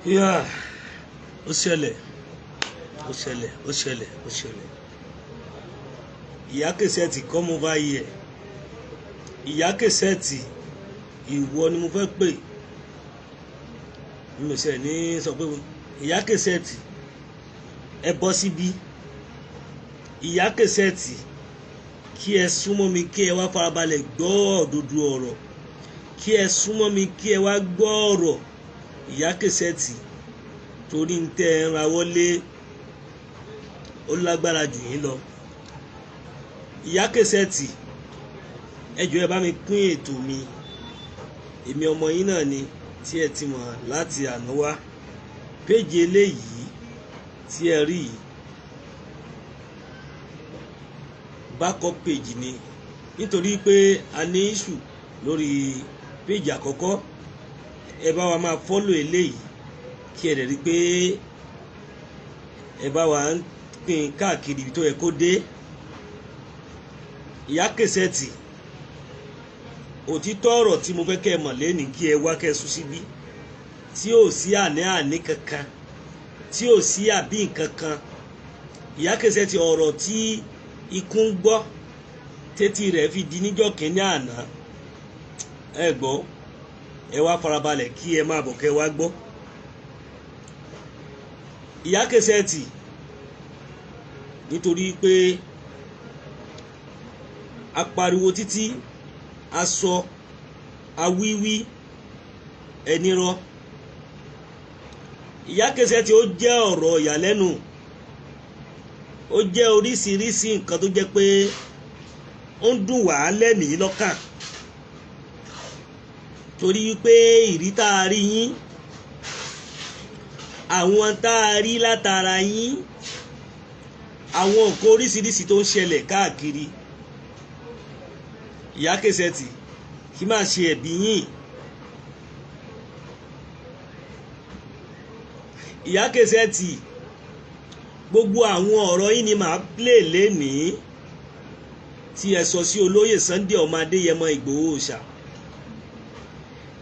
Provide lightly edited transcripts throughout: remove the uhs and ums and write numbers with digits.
Yeah, ó ṣẹlẹ̀. Ìyá Kẹsẹ̀tì come over here. Ìyá Kẹsẹ̀tì, ìwọ ni mo fẹ́ pè. Mi ò ṣe ní sọ pé Ìyá Kẹsẹ̀tì ẹ bọ́ síbí. Ìyá Kẹsẹ̀tì kí ẹ súnmọ́ mi kí ẹ wá farabalẹ̀ gbọ́ òdodo ọ̀rọ̀. Kí ẹ súnmọ́ mi kí ẹ wá gbọ́ ọ̀rọ̀. Ìyá Kẹsẹ̀tì torí ń tẹ́ ẹ ra wọlé ó lágbára jù yín lọ. Ìyá Kẹsẹ̀tì ẹ jọ̀ọ́ ẹ bá mi pín ètò mi. Èmi ọmọ yín náà ni tí ẹ ti mọ̀ láti àná wá. Péjì eléyìí tí ẹ rí yìí backup page ni nítorí pé a ní issue lórí péjì àkọ́kọ́. Ẹ bá wa máa follow eléyìí kí ẹ dẹ̀ rí pé ẹ bá wa ń pín káàkiri ibi tó yẹ kó dé. Ìyá Kẹsẹ̀tì òtítọ́ ọ̀rọ̀ tí mo fẹ́ kẹ́ ẹ mọ̀ lẹ́nìí kí ẹ wá kẹ́ ẹ sún síbí tí ò sí àní kankan tí ò sí àbí nkankan. Ìyá Kẹsẹ̀tì ọ̀rọ̀ tí ikú ń gbọ́ tètè rẹ̀ fi di níjọ́ kìíní àná ẹ gbọ́ ẹ wá farabalẹ̀ kí ẹ máa bọ̀ kẹ́ ẹ wá gbọ́. Ìyá Kẹsẹ̀tì nítorí pé apariwo títí aṣọ awíwí ẹnirọ́. Ìyá Kẹsẹ̀tì ó jẹ́ ọ̀rọ̀ ìyàlẹ́nu, ó jẹ́ oríṣiríṣi nǹkan tó jẹ́ pé ó ń dùn wá lẹ́mìí lọ́kàn torí pé ìrí tá a rí yín, àwọn tá a rí látara yín, àwọn nǹkan oríṣiríṣi tó ń ṣẹlẹ̀ káàkiri. Ìyá Kẹsẹ̀tì kí máa ṣe ẹ̀bi yín. Ìyá Kẹsẹ̀tì gbogbo àwọn ọ̀rọ̀ yín ni màá play lénìí tí ẹ sọ sí olóyè Sunday ọmọ Adéyẹmọ Ìgbòho Òòṣà.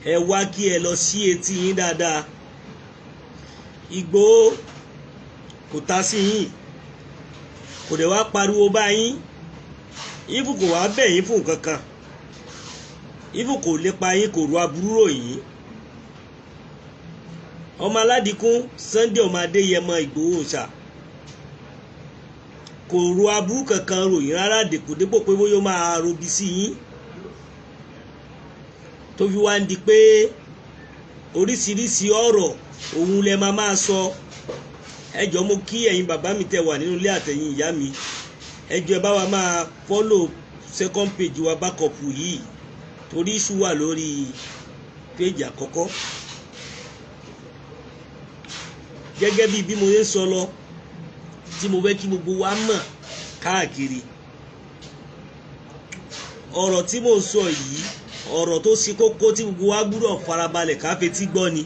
Ẹ wá kí ẹ lọ sí etí yín dáadáa. Ìgbòho kò ta sí yín, kò dẹ̀ wá pariwo bá yín, ìfún kò wá bẹ̀ yín fún nǹkan kan, ìfún kò lépa yín, kò ro aburú rò yín. Ọmọ aládìkún Sunday ọmọ Adéyẹmọ Ìgbòho Òòṣà kò ro aburú kankan ròyìn rárá dèpòdépò pé bóyá ó máa robi sí yín tó fi wá ń di pé oríṣiríṣi ọ̀rọ̀ òun lẹ máa sọ. Ẹ jọ̀ọ́ mo kí ẹ̀yin bàbá mi tẹ́ wà nínú ilé àtẹ̀yin ìyá mi, ẹ jọ̀ọ́ ẹ bá wa máa follow second page wa backup yìí torí iṣu wà lórí page àkọ́kọ́. Gẹ́gẹ́ bí mo ń sọ lọ tí mo fẹ́ kí gbogbo wa mọ̀ káàkiri, ọ̀rọ̀ tí mo ń sọ yìí ọ̀rọ̀ tó ṣe kókó tí gbogbo wa gbúdọ̀ farabalẹ̀ ká fetí gbọ́ ni.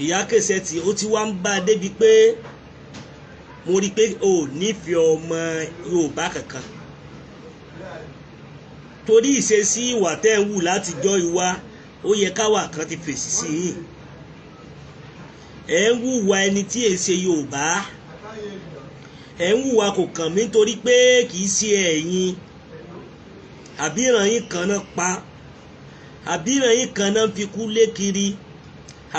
Ìyá Kẹsẹ̀tì ó ti wá ń bá a débi pé mo rí i pé o nífẹ̀ẹ́ ọmọ Yorùbá kankan torí ìṣesí ìwà tẹ́ ń wù látijọ́ ìwà ó yẹ káwa kan ti fèsì sí yín. Ẹ ń wùwà ẹni tí è ṣe Yorùbá, ẹ ń wùwà kò kàn mí torí pé kì í ṣe ẹ̀yin àbí ìran yín kan náà pa, àbí ìran yín kan náà fi kú lé kiri,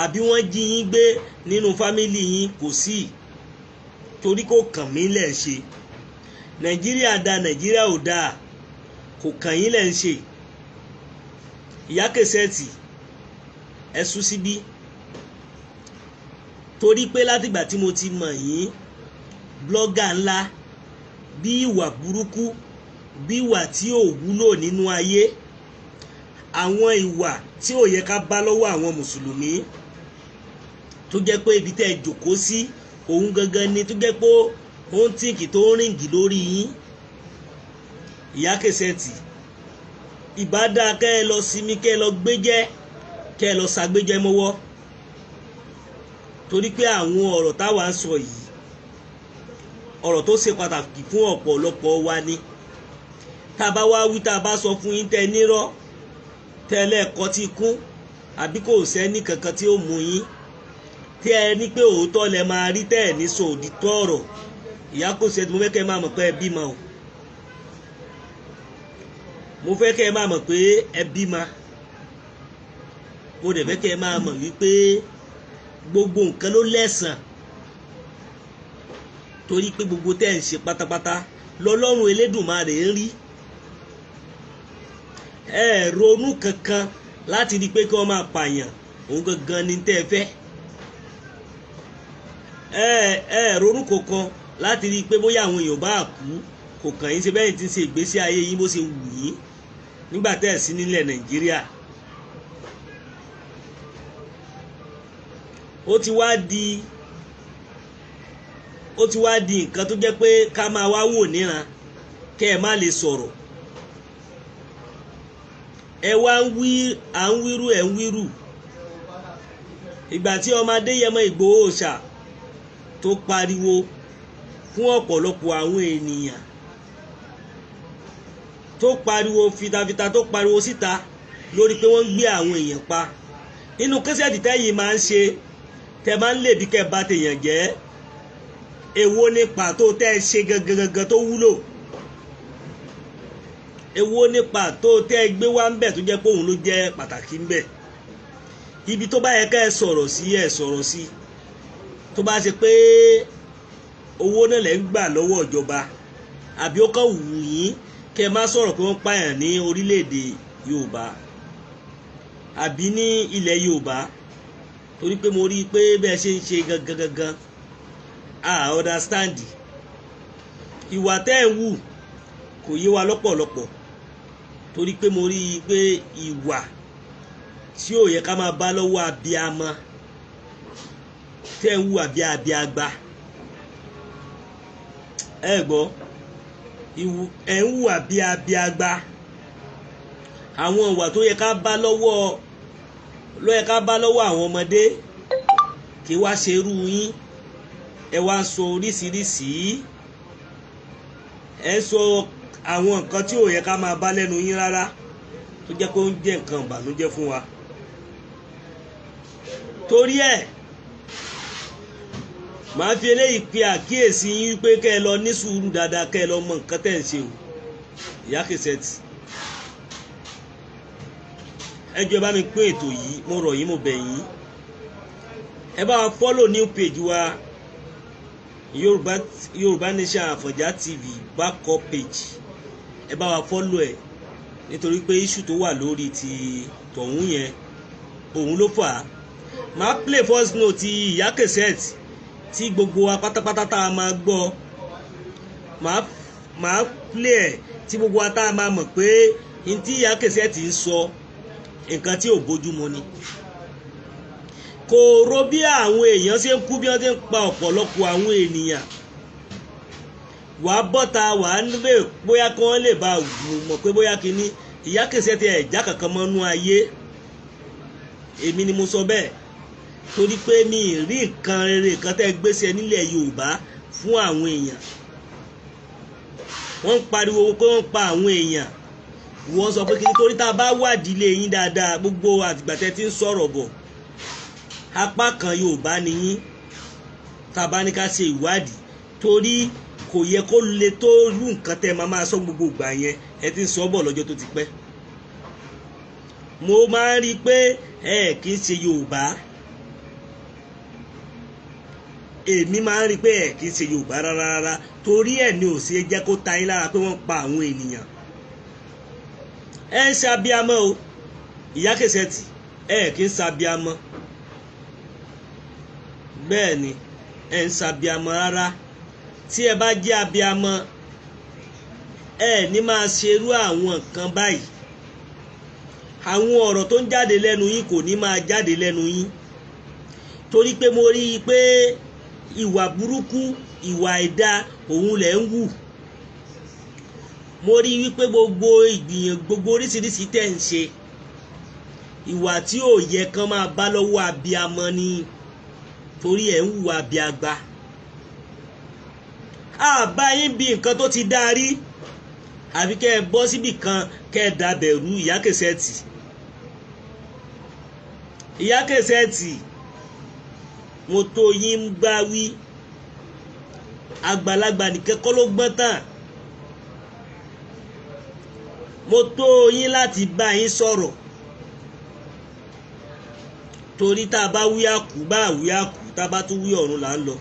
àbí wọ́n jí yín gbé nínú fámìlì yín, kò sí torí kò kàn mí lẹ̀ ń ṣe. Nàìjíríà da Nàìjíríà ò dáa, kò kàn yín lẹ̀ ń ṣe. Ìyá Kẹsẹ̀tì ẹ sún síbí torí pé látìgbà tí mo ti mọ̀ yín blọ́gà ńlá, bí ìwà burúkú, bí ìwà tí ò wúlò nínú ayé, àwọn ìwà tí ò yẹ ká bá lọ́wọ́ àwọn mùsùlùmí tó jẹ́ pé ibi tẹ́ ẹ jókòó sí òun gangan ni tó jẹ́ pé ó ń tìkì tó ń rìngì lórí yín. Ìyá Kẹsẹ̀tì ìbá dáa kẹ́ ẹ lọ sinmi, kẹ́ ẹ lọ gbéjẹ́, kẹ́ ẹ lọ ṣàgbéjẹ́ mọ́wọ́ torí pé àwọn ọ̀rọ̀ táwa ń sọ yìí ọ̀rọ̀ tó ṣe pàtàkì fún ọ̀pọ̀lọpọ̀ wa ni. Tá a bá wá wí, tá a bá sọ fún yín tẹ́ nírọ́ tẹ́lẹ̀ ẹ̀kọ́ ti kún àbí kò sẹ́ni kankan tí ó mú yín tí ẹ ní pé òótọ́ lẹ máa rí tẹ́ ẹ̀ ní sọ òdìtọ́ ọ̀rọ̀. Ìyá kò ṣe mo fẹ́ kẹ́ ẹ máa mọ̀ pé ẹ bímọ o. Mo fẹ́ kẹ́ ẹ máa mọ̀ pé ẹ bímọ. Mo dẹ̀ fẹ́ kẹ́ ẹ máa mọ̀ wípé gbogbo nǹkan ló lẹ́san, torí pé gbogbo tẹ́ ẹ̀ ń ṣe pátápátá lọ́lọ́run Elédùmarè ń rí. Ẹ ronú kankan láti rí pé kí wọ́n máa pààyàn, òun gangan ni tẹ́ ẹ fẹ́. Ẹ ronú kankan láti rí pé bóyá àwọn èèyàn bá kú, kò kàn yín ṣe bẹ́ẹ̀ tí ń ṣe ìgbésí ayé yín bó ṣe wù yín nígbà tẹ́ ẹ̀ sí nílẹ̀ Nàìjíríà. Ó ti wá di nǹkan tó jẹ́ pé ká máa wá wò níran kẹ́ ẹ má lè sọ̀rọ̀. Ẹ wá ń wí, à ń wírú, ẹ̀ ń wírù. Ìgbà tí ọmọ Adéyẹmọ Ìgbòho Òòṣà tó pariwo fún ọ̀pọ̀lọpọ̀ àwọn ènìyàn, tó pariwo fitafita, tó pariwo síta lórí pé wọ́n ń gbé àwọn èèyàn pa. Nínú kẹ́sẹ̀tì tẹ́yìn máa ń ṣe, tẹ́ máa ń lè bí kẹ́ bá tèèyàn jẹ́, èwo ní pàtó tẹ́ ẹ ṣe gangan tó wúlò? Èwo ní pàtó tẹ́ ẹ gbé wá ń bẹ̀ tó jẹ́ pé òun ló jẹ́ pàtàkì ń bẹ̀? Ibi tó bá yẹ ká ẹ sọ̀rọ̀ sí, ẹ sọ̀rọ̀ sí. Tó bá ṣe pé owó náà lẹ́ ń gbà lọ́wọ́ ìjọba, àbí ó kàn wù yín kẹ́ ẹ má sọ̀rọ̀ pé wọ́n pààyàn ní orílẹ̀-èdè Yorùbá àbí ní ilẹ̀ Yorùbá, torí pé mo rí i pé bẹ́ẹ̀ ṣe ń ṣe gangan understand. Ìwà tẹ́ ẹ̀ ń wù kò yé wa lọ́pọ̀lọpọ̀, torí pé mo rí i pé ìwà tí ò yẹ ká máa bá lọ́wọ́ abiyamọ tẹ́ ẹ̀ ń wù àbí abiagba. Ẹ gbọ́, ẹ̀ ń wù àbí abiagba. Àwọn ìwà tó yẹ ká bá lọ́wọ́ àwọn ọmọdé kí wá ṣe irú yín. Ẹ wá ń sọ oríṣiríṣi, ẹ sọ àwọn nǹkan tí ò yẹ ká máa bá lẹ́nu yín rárá, tó jẹ́ pé ó ń jẹ́ nǹkan ìbànújẹ́ fún wa. Torí ẹ̀ màá fi eléyìí pe àkíyèsí yín pé kẹ́ ẹ lọ ní sùúrù dáadáa, kẹ́ ẹ lọ mọ nǹkan tẹ́ ẹ̀ ń ṣe o. Ìyá Cret, ẹ jọ̀ọ́ bá mi pín ètò yìí, mo rọ̀ yín, mo bẹ̀ yín. Ẹ bá wa follow new page wa Yorùbá Nation Àfọ̀njá TV backup page. Ẹ bá wa follow ẹ̀, nítorí pé issue tó wà lórí ti tọ̀hún yẹn òun ló fà á. Màá play first note ti Ìyá Cret tí gbogbo wa pátápátá tá a máa gbọ́. Màá play ẹ̀ tí gbogbo wa tá a máa mọ̀ pé n tí Ìyá Cret ń sọ nǹkan tí ò bójúmu ni. Kò rò bí àwọn èèyàn ṣe ń kú, bí wọ́n ṣe ń pa ọ̀pọ̀lọpọ̀ àwọn ènìyàn. Wàá bọ́ta, wàá nílé bóyá kí wọ́n lè bá mọ̀ pé bóyá kínní Ìyá Cret ẹ̀já kankan mọ́nú ayé. Èmi ni mo sọ bẹ́ẹ̀, torí pé mi ì rí nǹkan rere kan tẹ́ gbéṣẹ́ nílẹ̀ Yorùbá fún àwọn èèyàn. Wọ́n ń pariwo pé wọ́n ń pa àwọn èèyàn. Wọ́n sọ pé kínní, torí tá a bá wádìí ilé yín dáadáa, gbogbo àtìgbà tẹ́ ti ń sọ̀rọ̀ bọ̀, apá kan Yorùbá ni yín. Tá a bá ní ká ṣe ìwádìí, torí kò yẹ kó le tó irú nǹkan tẹ́ máa sọ gbogbo ìgbà yẹn. Ẹ ti ń sọ bọ̀ lọ́jọ́ tó ti pẹ́. Mo máa ń rí i pé ẹ kì í ṣe Yorùbá. Èmi máa ń rí i pé ẹ kì í ṣe Yorùbá rárá, torí ẹ̀ ni ò ṣe jẹ́ kó ta yín lára pé wọ́n pa àwọn ènìyàn. Ẹ ń ṣàbíamọ o, Ìyá Cret, ẹ kì í ṣàbíamọ. Bẹ́ẹ̀ ni, ẹ ń ṣàbíamọ rárá. Tí ẹ bá jẹ́ abíamọ, ẹ ní máa ṣerú àwọn nǹkan báyìí. Àwọn ọ̀rọ̀ tó ń jáde lẹ́nu yín kò ní máa jáde lẹ́nu yín, torí pé mo rí i pé ìwà burúkú, ìwà ẹ̀dá òun lẹ̀ ń wù. Mo rí i wípé gbogbo ìgbìyànjú, gbogbo oríṣiríṣi tẹ̀ ń ṣe, ìwà tí ò yẹ kán máa bá lọ́wọ́ abíamọ ni, torí ẹ̀ ń wù abiagba. Àbá yín bí nǹkan tó ti darí, àbí kẹ́ ẹ bọ́ síbì kan kẹ́ ẹ dàbẹ̀rú Ìyá Cret. Ìyá Cret, mo tó yín ń bá wí àgbàlagbà nìkan kọ́ ló gbọ́n tán mo tó yín láti bá yín sọ̀rọ̀ torí tá a bá wí àkú bá wí àkú tá a bá tún wí ọ̀run là ń lọ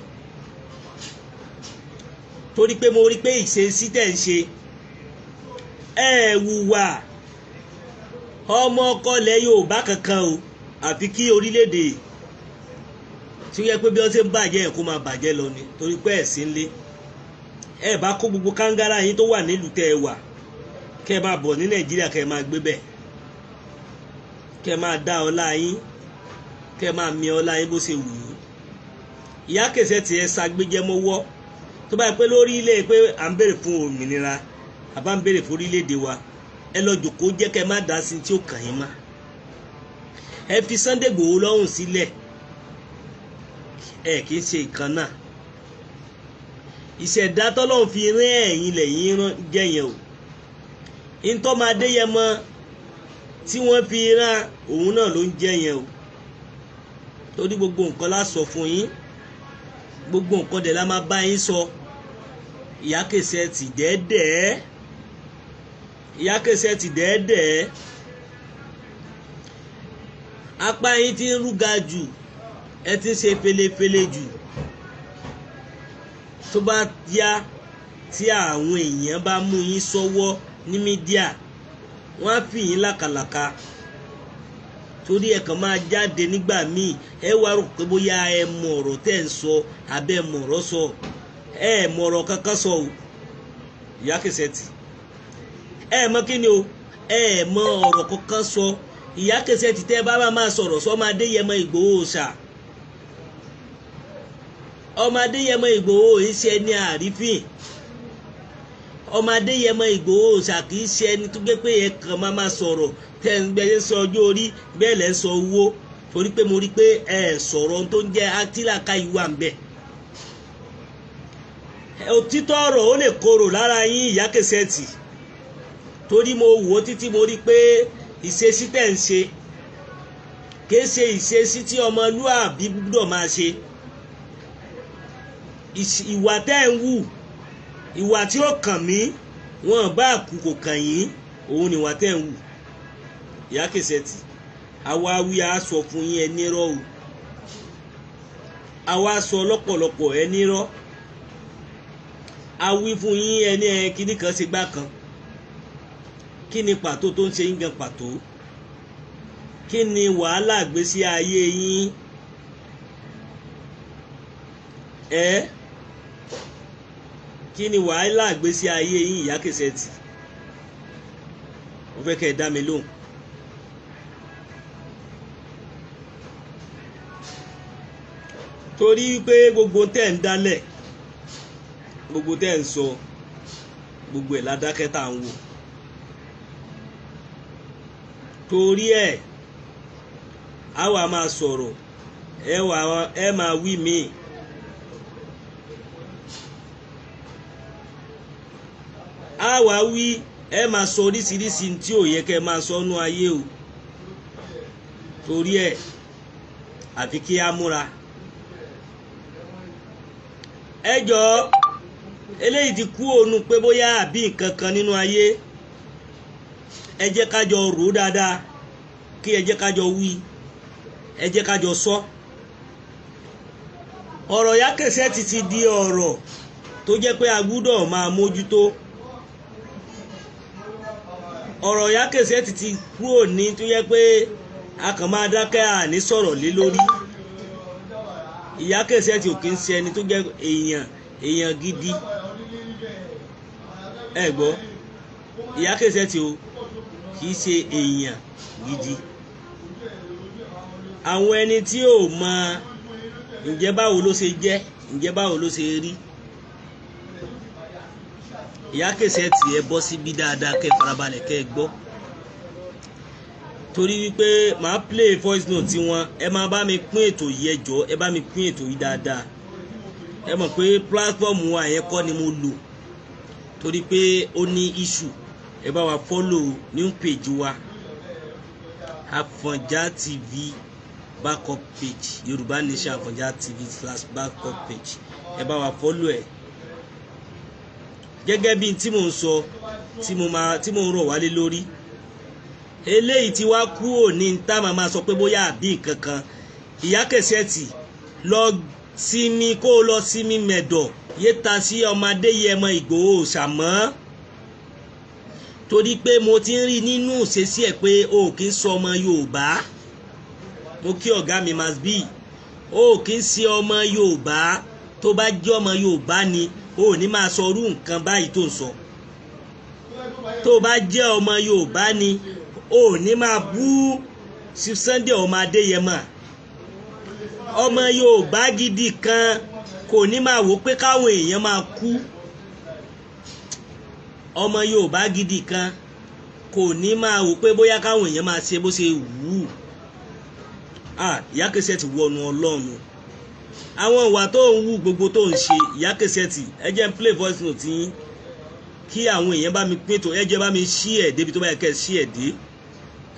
torí pé mo rí pé ìṣesí tẹ̀ ń ṣe wùwà ọmọ ọkọlẹ̀ Yorùbá kankan o àfi kí orílẹ̀-èdè tí ó yẹ pé bí wọ́n ṣe ń bàjẹ́ ẹ̀ kó máa bàjẹ́ lọ ni torí pé ẹ̀sìn lé bá kó gbogbo kángára yín tó wà nílùú tẹ́ ẹ wà kẹ́ ẹ máa bọ̀ ní Nàìjíríà kẹ́ ẹ máa gbé bẹ̀ kẹ́ ẹ máa dá ọlá yín kẹ́ ẹ máa mi ọlá yín bó ṣe wù yín Ìyá Kẹsẹ̀ tí ẹ ṣàgbéjẹ́ mọ́wọ́ tó bá yẹ pé lórí ilé pé à ń béèrè fún òmìnira àbá ń béèrè fún orílẹ̀-èdè wa ẹ lọ jòkó jẹ́ kẹ́ ẹ má dá sí tí ó kàn yín má ẹ fi Sunday Igboho lọ́rùn sílẹ̀ kì í ṣe ìkan náà ìṣẹ̀dá tọ́lọ́run fi rán ẹ̀yin lẹ́yìn jẹ́ yẹn o ìtọ́mọ Adéyẹmọ tí wọ́n fi rán òun náà ló ń jẹ́ yẹn o torí gbogbo nǹkan la sọ fún yín gbogbo nǹkan dẹ̀ la máa bá yín sọ Ìyá Kẹsẹ̀ ti dẹ́ẹ̀dẹ́ Ìyá Kẹsẹ̀ ti dẹ́ẹ̀dẹ́ apá yín ti ń rúga jù ẹ ti ń ṣe felefele jù tó bá yá tí àwọn èèyàn bá mú yín sọ́wọ́ ní mídíà wọ́n á fi yín lákàlàkà torí ẹ kàn máa jáde nígbà míì ẹ wá rò pé bóyá ẹ mọ ọ̀rọ̀ tẹ́ ń sọ abẹ́ mọ ọ̀rọ̀ sọ ẹ mọ ọ̀rọ̀ kankan sọ o Ìyá Kẹsẹ̀ tì ẹ mọ kí ni o ẹ mọ ọ̀rọ̀ kankan sọ Ìyá Kẹsẹ̀ tì tẹ́ bá máa sọ̀rọ̀ sọ́mọ Adéyẹmọ Ìgbòho ṣá ọmọ Adéyẹmọ Ìgbòho yìí ṣe ẹni àrífín ọmọ Adéyẹmọ Ìgbòho ṣá kì í ṣe ẹni tó gbé pé ẹ kàn máa sọ̀rọ̀ tẹ́ ń gbé sọ ọjọ́ orí bẹ́ẹ̀ lẹ́ ń sọ owó torí pé mo rí pé ẹ sọ̀rọ̀ tó ń jẹ́ àtìlákà ìwà ń bẹ̀ òtítọ́ ọ̀rọ̀ ó lè korò lára yín Ìyá Kẹsẹ̀ tì torí mo wò ó títí mo rí pé ìṣesí tẹ̀ ń ṣe kìí ṣe ìṣesí tí ọmọlúàbí gbọ́dọ̀ máa ṣe ìwà tẹ́ ń wù ìwà tí ó kàn mí wọn bá kú kò kàn yín òun ni ìwà tẹ́ ń wù Ìyá Kẹsẹ̀ tì àwa wí a sọ fún yín ẹ nírọ́ o àwa sọ lọ́pọ̀lọpọ̀ ẹ nírọ́ a wí fún yín ẹni kíní kan ṣe gbá kan kí ni pàtó tó ń ṣe yín gan pàtó kí ni wàhálà ìgbésí ayé yín kí ni wàhálà ìgbésí ayé yín Ìyá Kẹsẹ̀ tì mo fẹ́ kẹ́ ẹ dá mi lóhùn torí pé gbogbo tẹ́ ń dálẹ̀ gbogbo tẹ́ ń sọ gbogbo ẹ̀ ládákẹ́ tá à ń wò torí ẹ̀ a wà máa sọ̀rọ̀ ẹ máa wí mí a wà wí ẹ máa sọ oríṣiríṣi tí ò yẹ kẹ́ máa sọ nú ayé o torí ẹ̀ àfi kí a múra ẹ jọ̀ọ́ eléyìí ti kú òun pé bóyá àbí nǹkan kan nínú ayé ẹ jẹ́ ká jọ rò ó dáadáa kí ẹ jẹ́ ká jọ wí ẹ jẹ́ ká jọ sọ ọ̀rọ̀ Ìyá Kẹsẹ̀ ti di ọ̀rọ̀ tó jẹ́ pé a gbúdọ̀ máa mójútó ọ̀rọ̀ Ìyá Kẹsẹ̀ ti kúrò ní tó jẹ́ pé a kàn máa dákẹ́ àní sọ̀rọ̀ lé lórí Ìyá Kẹsẹ̀ ò kì í ṣe ẹni tó jẹ́ èèyàn gidi ẹ gbọ́ Ìyá Kẹsẹ̀ ò kì í ṣe èèyàn gidi àwọn ẹni tí ò mọ ǹjẹ́ báwo ló ṣe jẹ́ ǹjẹ́ báwo ló ṣe rí Ìyá Kẹsẹ̀ ẹ bọ́ síbí dáadáa kẹ́ farabalẹ̀ kẹ́ gbọ́ torí wípé màá play voice note tiwọn ẹ máa bá mi pín ètò yìí ẹ jọ̀ọ́ ẹ bá mi pín ètò yìí dáadáa ẹ mọ̀ pé platform wa yẹn kọ́ ni mo lò torí pé ó ní issue ẹ bá wa follow new page wa Afọ̀njá TV backup page Yoruba Nation Àfọ̀njá TV/backup page ẹ bá wa follow ẹ gẹ́gẹ́ bí tí mò ń sọ tí mo ń rọ̀ wálé lórí eléyìí tí wá kúrò ní tá máa sọ pé bóyá àbí nǹkan kan Ìyá Kẹsẹ́tì lọ sinmi kó lọ sinmi mẹ̀dọ̀ yé ta sí ọmọ Adéyẹmọ Ìgbòho ṣàmọ́ torí pé mo ti ń rí nínú ìṣesí ẹ̀ pé o kì í sọ ọmọ Yorùbá mo kí ọ̀gá mi must be o kì í ṣe ọmọ Yorùbá tó bá jẹ́ ọmọ Yorùbá ni o ní máa sọ irú nǹkan báyìí tó ń sọ tó bá jẹ́ ọmọ Yorùbá ni o ní máa bú Sunday ọmọ Adéyẹmọ ọmọ Yorùbá gidi kan kò ní máa wò pé káwọn èèyàn máa kú ọmọ Yorùbá gidi kan kò ní máa wò pé bóyá káwọn èèyàn máa ṣe bó ṣe wù ú Ìyá Kẹsẹ́tì wọnú Ọlọ́run àwọn ìwà tó ń wù gbogbo tó ń ṣe Ìyá Kẹsẹ́tì ẹ jẹ́ n play voice note yín kí àwọn èèyàn bá mi pín ètò ẹ jẹ́ bá mi share débi tó bá yẹ kẹ́ share dé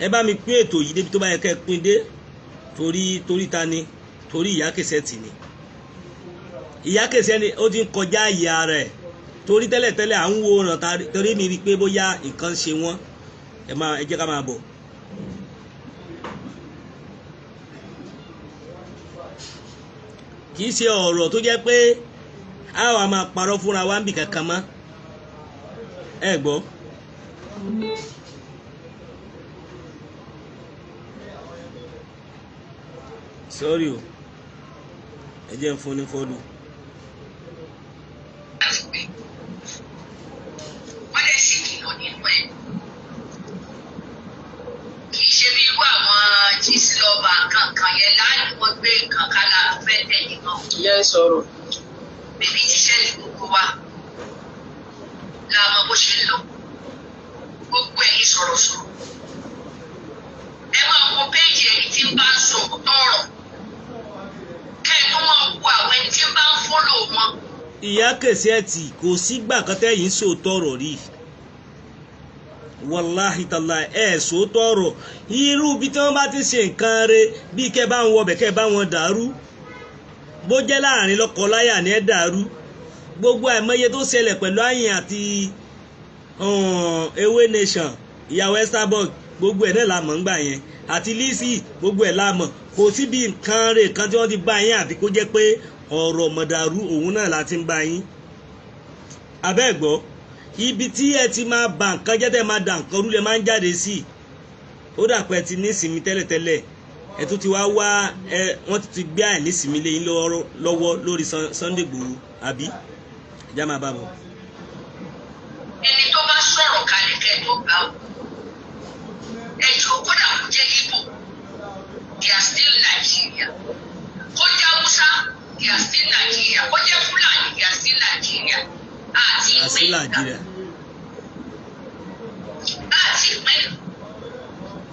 ẹ bá mi pín ètò yìí débi tó bá yẹ kẹ́ pín dé torí ta ni torí Ìyá Kẹsẹ́tì ni Ìyá Kẹsẹ́tì ó ti ń kọjá àyè ara ẹ̀ torí tẹ́lẹ̀tẹ́lẹ̀ à ń wo ọ̀ràn torí mi rí i pé bóyá nǹkan ṣe wọ́n ẹ jẹ́ ká máa bọ̀. kì í ṣe ọ̀rọ̀ tó jẹ́ pé a wà máa parọ́ fúnra wa ń bì kankan mọ́ ẹ gbọ́. sorry o ẹ jẹ́ ń fún ní fọ́lù. wọ́n lè sì kìlọ̀ nínú ẹ̀ kì í ṣe bí irú àwọn jísìlọ́ọ̀bà kankan yẹn láàyè wọ́n gbé kankan la fẹ́ tẹ̀lé náà. ìyá ẹ sọ̀rọ̀. bèbí jíṣẹ́ ní gbogbo wa la mọ bó ṣe ń lọ gbogbo ẹ̀yin sọ̀rọ̀sọ̀rọ̀ ẹ máa wo péjì ẹni tí ń bá ń sọ tọ̀rọ̀ kẹ́ ẹ tó máa wo àwọn ẹni tí ń bá ń fọ́lọ̀ wọn. Ìyá Kẹsẹ́tì kò sígbà kan tẹ́yìn sòótọ́ ọ̀rọ̀ rí wàláhì tàlá ẹ̀ sòótọ́ ọ̀rọ̀ irú bí tí wọ́n bá ti ṣe nǹkan rẹ̀ bí kẹ́ bá ń wọbẹ̀ kẹ́ bá wọn dàrú bó jẹ́ láàrin lọ́kọláya ní ẹ̀ dàrú gbogbo àìmọye tó ṣẹlẹ̀ pẹ̀lú Àyìn àti Ewé Nation ìyàwó Estabod gbogbo ẹ̀ náà la mọ̀ ńgbà yẹn àti Lizzy gbogbo ẹ̀ la mọ̀ kò síbi nǹkan rẹ̀ kan tí wọ́n ti bá yín àfi kó jẹ́ pé ọ̀rọ̀ mọ̀dàrú òun náà la ti ń bá yín abẹ́ẹ̀gbọ́ ibi tí ẹ ti máa bà nǹkan jẹ́ tẹ́ máa dà nǹkan rú lẹ máa ń jáde sí ó dàpẹ́ ti nísìmí tẹ́lẹ̀tẹ́lẹ̀ ẹ tún ti wá wọ́n ti gbé àìnísìmí lé yín lọ́wọ́ lórí Sunday Igboho àbí ìjà máa bá bọ̀. ẹni tó bá sọ̀rọ̀ kalẹ̀ kẹ́ tó gbà ó ẹjọ́ kódà kó jẹ́ Igbo they are still Nigeria kó jẹ́ Hausa they are still Nigeria kó jẹ́ Fulani they are still Nigeria àti ìpín àti ìpín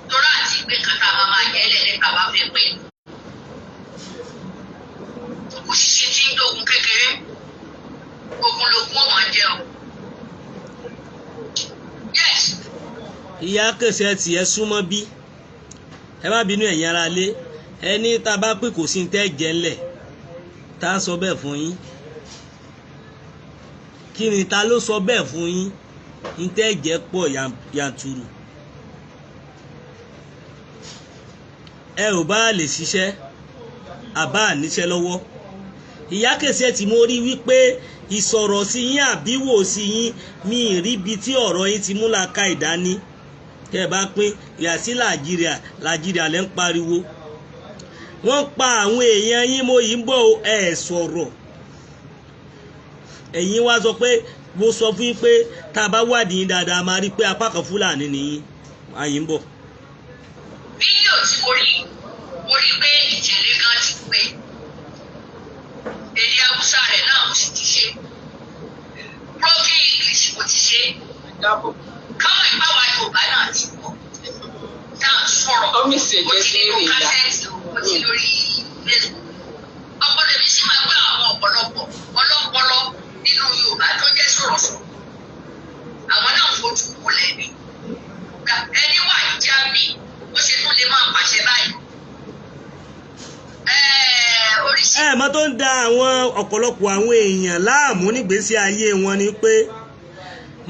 torí àti ìpín kàtà máa jẹ́ lẹ́lẹ́ bàbá fẹ́ pé òṣìṣẹ́ tí ń dógun kékeré ogun lógún ọmọ jẹ́ o. Yes. Ìyá Kẹsẹ́tì ẹ súnmọ́ bí ẹ má bínú ẹ̀yin ara lé ẹni tá a bá pè kò sí ní tẹ́ jẹ́ ńlẹ̀ tá a sọ bẹ́ẹ̀ fún yín kí ni ta ló sọ bẹ́ẹ̀ fún yín ní tẹ́ jẹ́ pọ̀ yanturu ẹ ò bá lè ṣiṣẹ́ àbá níṣẹ́ lọ́wọ́ Ìyá Kẹsẹ́tì mo rí wípé ìsọ̀rọ̀ sí yín àbíwò sí yín mi ìríbi tí ọ̀rọ̀ yín ti mú làákà ìdání tẹ́ ẹ bá pín ìyá sí Nàìjíríà lẹ́ ń pariwo wọ́n pa àwọn èèyàn yín mo yìí ń bọ̀ ẹ̀ sọ̀rọ̀ ẹ̀yin wá sọ pé mo sọ fún yín pé tá a bá wádìí yín dáadáa máa rí pé apá kan Fúlàní nìyí àyìn ń bọ̀. fídíò tí mo rí pé ìjẹ̀lẹ̀ kan ti pé èdè Haúsá rẹ̀ náà mo sì ti ṣe broken English mo ti ṣe káwọn ìpáwá Yorùbá náà ti pọ̀ tá à ń sọ̀rọ̀ mo ti nínú kásẹ̀tì mo ti lórí Facebook ọpọlọ mi sì máa gbé àwọn ọ̀pọ̀lọpọ̀ ọlọ́pọlọ nínú Yorùbá tó jẹ́ sọ̀rọ̀sọ̀rọ̀ àwọn náà fojú kulẹ̀ mi ẹni wà ìjà mi ó ṣe tún lè máa pàṣẹ báyìí ẹ̀mọ́ tó ń da àwọn ọ̀pọ̀lọpọ̀ àwọn èèyàn láàmú nígbésí ayé wọn ni pé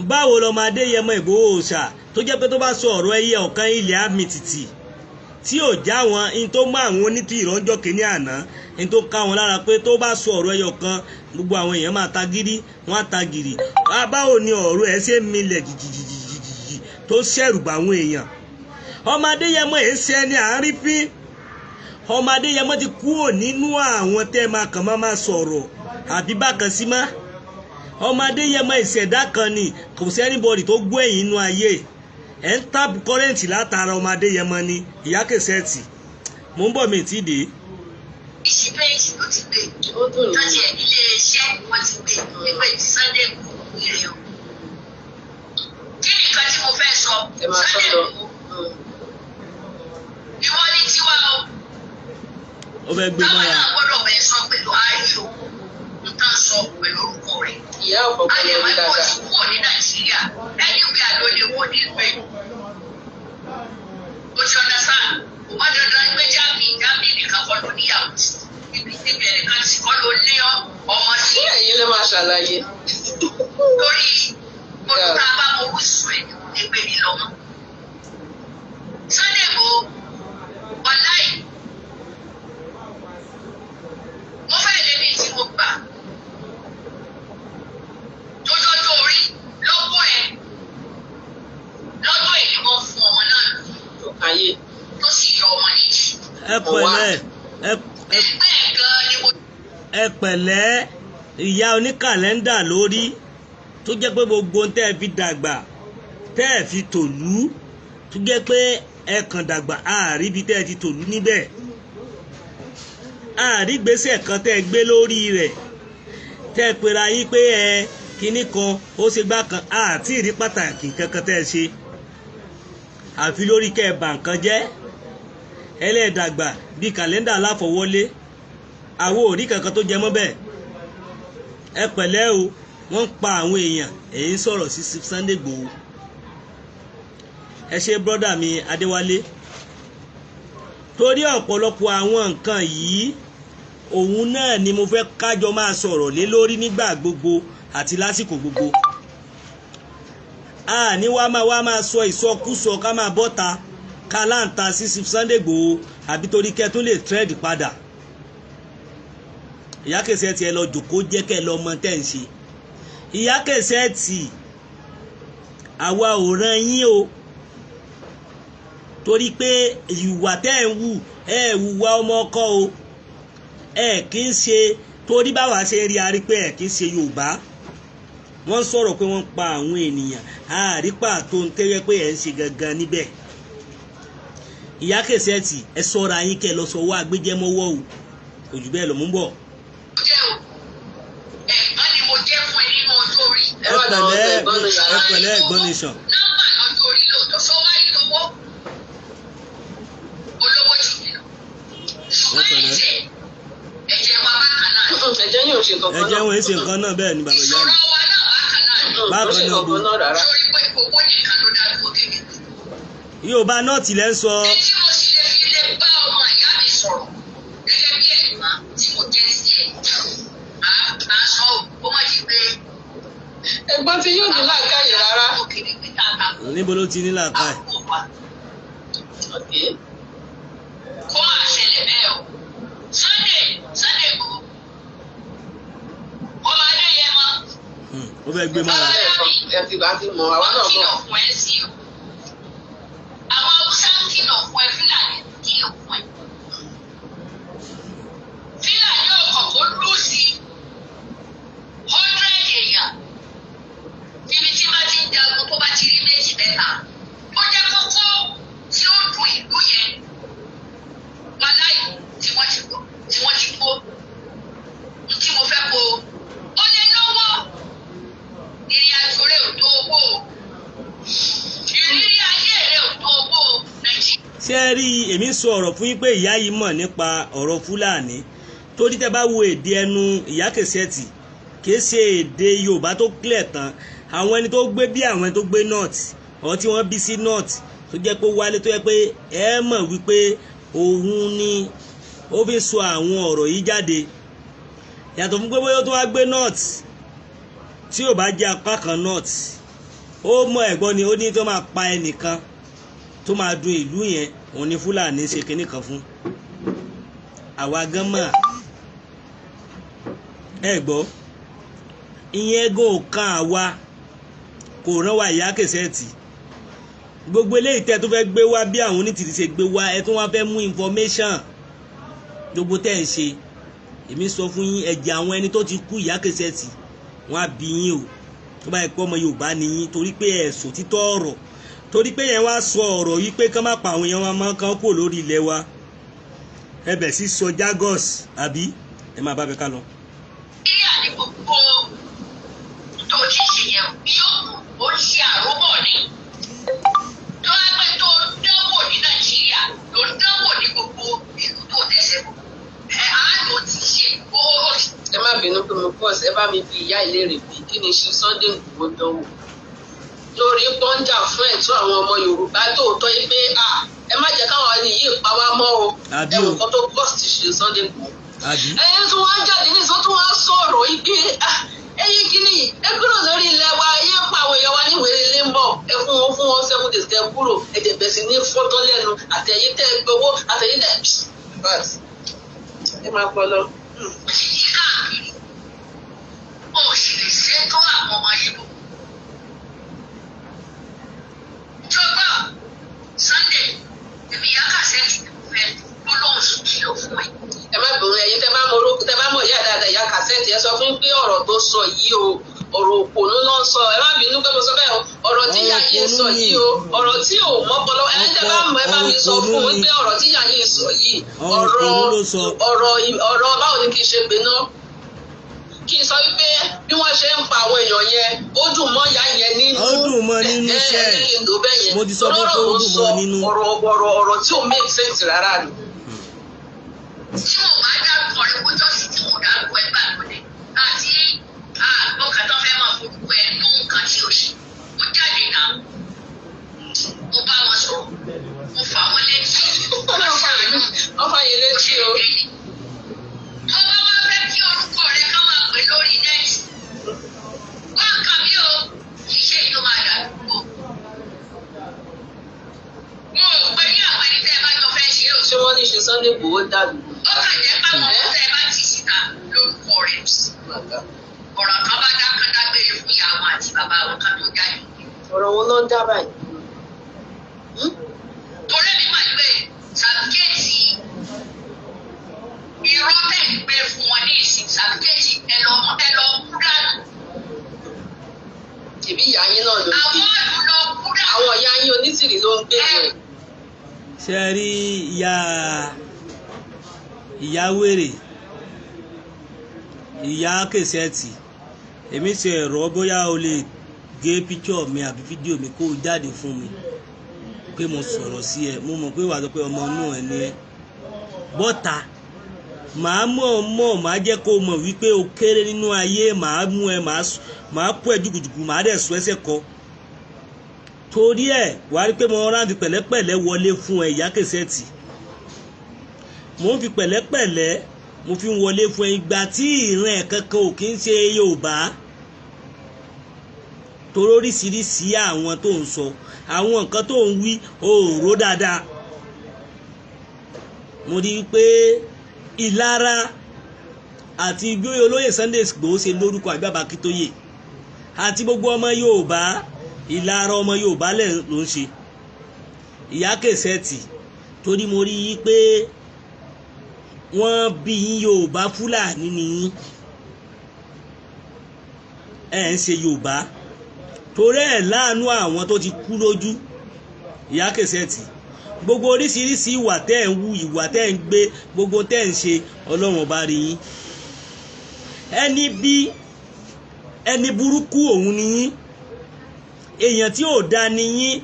báwo lọmọ Adéyẹmọ Ìgbòho Òòṣà tó jẹ́ pé tó bá sọ ọ̀rọ̀ ẹyẹ ọ̀kan ilẹ̀ àmì tìtì tí ò já wọn in tó mọ àwọn onítì ìrọ́jọ́ kìíní àná in tó ká wọn lára pé tó bá sọ ọ̀rọ̀ ẹyẹ ọ̀kan gbogbo àwọn èèyàn máa ta gírí wọn á ta gìrì báwo ni ọ̀rọ̀ ẹ ṣe milẹ̀ jìjìjìjì tó ṣẹ̀rù bá àwọn èèyàn. ọmọ Adéyẹmọ ẹ̀ ń ṣe ẹni àárín fín ọmọ Adéyẹmọ ti kúrò nínú àwọn tẹ́ máa kàn máa sọ̀rọ̀ àbí bákan sí má. ọmọ Adéyẹmọ ìṣẹ̀dá kan ni kò sí anybody tó gbọ́ ẹ̀yìn inú ayé ẹ̀ ń tap kọ́rẹ́ǹtì látara ọmọ Adéyẹmọ ni ìyá kẹsẹ̀tì mò ń bọ̀ mi tí dé. ìṣípẹ́ẹ̀tì ló ti gbé tọ́jú ẹ̀ nílé iṣẹ́ wọ́n ti gbé nígbà tí Sunday kò nílé o. kí ni nǹkan tí mo fẹ́ sọ Sunday kò ìwọ ní tiwa o. ó fẹ́ gbé mọ́ra. táwọn náà gbọ́dọ̀ bẹ̀ sọ pẹ̀lú ayò nǹkan sọ pẹ̀lú orúkọ rẹ̀. ìyá ọ̀pọ̀ pẹ̀lú orí dáadáa. àyẹ̀wò ẹ̀kọ́ ti kúrò ní Nàìjíríà ẹni ìgbà ló lè wọ́n ní ìgbẹ́. o ti ọ̀dà sáà wọ́n dandan gbé jáàmì nìkan kọ́ ló níyàwó ibi ẹnìkan tí kọ́ ló lé ọmọ sí. ṣé ẹ̀yin lè máa ṣàlàyé. torí mo tún ká bá mo wíṣọ ẹ̀ ní ẹgbẹ́ mi lọ́mọ. Sunday Igboho ọ̀la yìí mo fẹ́ lébi tí mo gbà tó jọjọ́ orí lọ́wọ́ ẹ̀ lọ́dọ̀ èyí wọ́n fún ọmọ náà ayé tó sì yọ ọmọ níjì. ẹ pẹ̀lẹ́ ìyá oníkàlẹ́ndà lórí tó jẹ́ pé gbogbo tẹ́ ẹ fi dàgbà tẹ́ ẹ fi tòlú tó jẹ́ pé ẹ kàn dàgbà àárí ibi tẹ́ ẹ ti tòlú níbẹ̀ àárí gbèsè kan tẹ́ ẹ gbé lórí rẹ̀ tẹ́ ẹ pera yín pé ẹ kinní kan ó ṣe gbá kan àti ìrí pàtàkì kankan tẹ́ ẹ ṣe àfi lórí kẹ́ ẹ bà nǹkan jẹ́ ẹlẹ́ẹ̀dàgbà bíi kàlẹ́ndà aláfọwọ́lé àwọn òrí kankan tó jẹ mọ́ bẹ́ẹ̀ ẹ pẹ̀lẹ́ o wọ́n ń pa àwọn èèyàn èyí ń sọ̀rọ̀ sí Sunday Igboho ẹ ṣe brọ́dà mi Adéwálé torí ọ̀pọ̀lọpọ̀ àwọn nǹkan yìí òun náà ni mo fẹ́ kájọ máa sọ̀rọ̀ lé lórí nígbà gbogbo àti lásìkò gbogbo ní wá máa sọ ìsọkúsọ ká máa bọ́ta ká láǹta sí Sunday Igboho àbí torí kẹ́ tún lè trend padà ìyá Kẹsẹ́tì ẹ lọ jòkó jẹ́ kẹ́ lọ mọ tẹ́ ń ṣe ìyá Kẹsẹ́tì àwa ò ràn yín o torí pé ìwà tẹ́ ń wù ẹ wùwà ọmọ ọkọ o ẹ kì í ṣe torí báwa ṣe rí arí pé ẹ kì í ṣe Yorùbá wọ́n sọ̀rọ̀ pé wọ́n pa àwọn ènìyàn àrípa tó ń tẹ́yẹ pé ẹ̀ ń ṣe gangan níbẹ̀ ìyá Kẹsẹ́tì ẹ sọ́ra yín kẹ́ lọ sọ́wọ́ agbẹjẹmọ́wọ́ o òjò bẹ́ẹ̀ lọ mú bọ̀. ẹ̀gbọ́n ni mo jẹ́ fún ẹ nínú ọjọ́ orí. ẹ pẹ̀lẹ́ ẹ̀gbọ́n nation. nọ́mbà lọ́jọ́ orí lóòótọ́ sọ wá ní owó olówó jù mí lọ. ṣùgbọ́n ẹ̀jẹ̀ wa bákan náà. ẹ̀jẹ̀ yóò ṣe kankan náà. ẹ̀jẹ̀ wọn ṣe nǹkan náà bẹ́ẹ̀ ni bàbá ìyá mi. ìṣòro wa náà bákan náà. bákan náà bò. sórí pé owó nìkan ló dá dúró kékeré. Yorùbá náà tilẹ̀ ń sọ. èyí tí mo sì lè fi lè bá ọmọ ìyá mi sọ̀rọ̀ gẹ́gẹ́ bí ẹ̀gbọ́n tí mo jẹ́ sí ẹ̀ aṣọ ó má di pé. ẹ̀gbọ́n tí yóò ní làákàyè rárá. níbo ló ti ní làákàyè. kó máa ṣẹlẹ̀ bẹ́ẹ̀ o Sunday Igboho ọmọ Adéyẹmọ. ó fẹ́ gbé mọ́ra. ẹ ti bá ti mọ àwa náà mọ̀. àwọn Haúsá ń kìlọ̀ fún ẹ Fúlàní kìlọ̀ fún ẹ. Fúlàní ọkọ̀ kó lù sí 100 èèyàn níbi tí bá ti ń jagun tó bá ti rí méjì mẹ́ta ó jẹ́ kókó tí ó dùn ìlú yẹn wàláì tí wọ́n ti kó tí mo fẹ́ kó ó lè lọ́wọ́ ìrìn àjò rẹ̀ ò tó owó ìrírí ayé rẹ̀ ò tó owó Nàìjíríà. ṣé ẹ rí èmi sọ ọ̀rọ̀ fún yín pé ìyá yìí mọ̀ nípa ọ̀rọ̀ Fúlàní torí tẹ́ bá wo èdè ẹnu ìyá Kẹsẹ́tì kìí ṣe èdè Yorùbá tó clear tán àwọn ẹni tó gbé bí àwọn ẹni tó gbé north ọ̀ tí wọ́n bí sí north tó jẹ́ pé wálé tó yẹ pé ẹ mọ̀ wípé òun ni ó fi sọ àwọn ọ̀rọ̀ yìí jáde yàtọ̀ fún pé bóyá tó wá gbé north tí ò bá jẹ́ apá kan north ó mọ ẹ̀gbọ́n ni ó ní tó máa pa ẹnìkan tó máa dun ìlú yẹn òun ni Fúlàní ṣe kinní kan fún àwa gan mọ̀ ẹ gbọ́ ìyẹn gan ò kan àwa kò rán wa Ìyá Kẹsẹ́ẹ̀tì gbogbo eléyìí tẹ́ tó fẹ́ gbé wá bí àwọn onítìrì ṣe gbé wá ẹ tún wá fẹ́ mú information gbogbo tẹ́ ń ṣe èmi sọ fún yín ẹ̀jẹ̀ àwọn ẹni tó ti kú Ìyá Kẹsẹ́ẹ̀tì wọ́n á bí yín o tó bá yẹ pé ọmọ Yorùbá ni yín torí pé ẹ̀sùn títọ́ ọ̀rọ̀ torí pé yẹn wá sọ ọ̀rọ̀ yìí pé kán má pa àwọn èèyàn wa máa kán kó lórí ilẹ̀ wa ẹbẹ̀ sí sọ Jagos àbí ẹ máa bá bẹ ká lọ. Nàìjíríà ní gbogbo tó ti ṣe yẹn yóò ó ṣe àróbọ̀ ni tó ẹgbẹ́ tó dánwò ní Nàìjíríà ló dánwò ní gbogbo ìlú tó tẹ̀sẹ̀ bọ̀ àádọ́ ti ṣe ó. ẹ má bínú pé mo pause ẹ bá mi fi ìyá ìlérè bí kí ni ṣe Sunday Igboho dánwò lórí pọ́ńjà fún ẹ̀tọ́ àwọn ọmọ Yorùbá tòótọ́ yìí pé ẹ má jẹ́ káwọn ẹni yìí pa wá mọ́ o ẹ̀wọ̀n kan tó pọ́s ti ṣe Sunday Igboho. ẹ̀yin tí wọ́n á jáde ní sọ tí wọ́n á sọ̀rọ̀ yìí pé ẹ̀yin kìíní ẹ kúrò lórí ilẹ̀ wa ẹ pa àwọn èèyàn wa níwèé ilé ń bọ̀ ẹ fún wọn 7 days kẹ kúrò ẹ dẹ̀ bẹ̀ sí ní fọ́tọ́ lẹ́nu àtẹ̀yìn tẹ̀ gbowó àtẹ̀yìn tẹ̀ ẹ máa pọ̀ lọ. ó sì lè ṣètò àwọn ọmọ Ìgbò. ìjọba Sunday èmi Ìyá Kẹsẹ́ẹ̀tì fẹ́ gbólóhùn sùn kìlọ̀ fún mi. ẹ má bẹ̀rù ẹ̀yin tẹ́ bá mọ orúkọ tẹ́ bá mọ ìyá dáadáa Ìyá Kẹsẹ́ẹ̀tì ẹ sọ fún pé ọ̀rọ̀ tó sọ yìí o ọ̀rọ̀ òpònú ló ń sọ ẹ má bínú pé mo sọ bẹ́ẹ̀ o ọ̀rọ̀ tí ìyá yìí sọ yìí o ọ̀rọ̀ tí ò mọ́pọlọ ẹ tẹ́ bá mọ ẹ bá mi sọ fún un pé ọ̀rọ̀ tí ìyá yìí sọ yìí ọ̀rọ̀ báwo ni kì í ṣe pé ná kí n sọ wípé bí wọ́n ṣe ń pa àwọn èèyàn yẹn ó dùn mọ́ ìyá yẹn nínú ó dùn mọ́ nínú iṣẹ́ mo ti sọ fún pé ó dùn mọ́ nínú ọ̀rọ̀ tí ò make sense rárá ni. tí mo bá dárúkọ rẹ kó jọ́sí tí mo dárúkọ ẹ bá lóde àti àgbọ̀kẹ́ tó fẹ́ máa forúkọ ẹ ní nǹkan tí o ṣe ó jáde náà mo bá wọn sọ̀rọ̀ mo fà wọ́n létí wọ́n fà yẹn létí o. tó bá wá fẹ́ kí orúkọ rẹ ká máa pè lórí nẹ́ẹ̀tì wá kàn mí o kì í ṣe ìlú máa dà dúró. mo ò pé ní àwọn ẹni tẹ́ ẹ bá jọ fẹ́ ṣe é o. ṣé wọ́n ní ṣe Sunday Igboho dàbí. ó kàn jẹ́ pàmò tẹ́ ẹ bá ti síta lórúkọ rẹ̀ ọ̀rọ̀ kan bá dágbére fún ìyá wọn àti bàbá wọn kan tó jáde. ọ̀rọ̀ wọn ló ń dá báyìí. torí mi máa gbé sàbíkẹ́ẹ̀tì irọ́ tẹ̀ ń gbé fún wọn ní ìsìn sàbíkẹ́ẹ̀tì ẹ lọ kú dànù. ìbí ìyá yín náà ló ń gbé. àwọn ìlú lọ kú dànù. àwọn ìyá yín onítìrì ló ń gbé rẹ̀. ṣe rí ìyá wèrè Ìyá Kẹsẹ́ẹ̀tì èmi ṣe ẹ̀rọ bóyá o lè gé píkṣọ̀ mi àbí fídíò mi kó o jáde fún mi pé mo sọ̀rọ̀ sí ẹ mo mọ̀ pé wàá sọ pé ọmọ inú ẹ ní ẹ bọ́ta màá màá jẹ́ kó o mọ̀ wípé o kéré nínú ayé màá mú ẹ màá kó ẹ jùkùjùkù màá dẹ̀ sọ ẹsẹ̀ kọ torí ẹ wàá rí pé mo rántí pẹ̀lẹ́pẹ̀lẹ́ wọlé fún ẹ Ìyá Kẹsẹ́ẹ̀tì mo ń fi pẹ̀lẹ́pẹ̀lẹ́ mo fi ń wọlé fún ẹ ìgbà tí ìran ẹ̀ kankan ò kí ń ṣe Yorùbá torí oríṣiríṣi àwọn tó ń sọ àwọn nǹkan tó ń wí òòró dáadáa mo rí i pé ìlara àti bí olóyè Sunday Igboho ṣe lórúkọ àgbàbà Akíntóyè àti gbogbo ọmọ Yorùbá ìlara ọmọ Yorùbá ló ń ṣe Ìyá Kẹsẹ́ẹ̀tì torí mo rí i pé wọ́n bí yín Yorùbá Fúlàní ni yín ẹ̀ ń ṣe Yorùbá torí ẹ̀ láàánú àwọn tó ti kú lójú Ìyá Kẹsẹ́ẹ̀tì gbogbo oríṣiríṣi ìwà tẹ́ ẹ̀ ń wù ìwà tẹ́ ẹ̀ ń gbé gbogbo tẹ́ ẹ̀ ń ṣe Ọlọ́run ọba rí yín ẹni burúkú òun ni yín èèyàn tí ò dá ni yín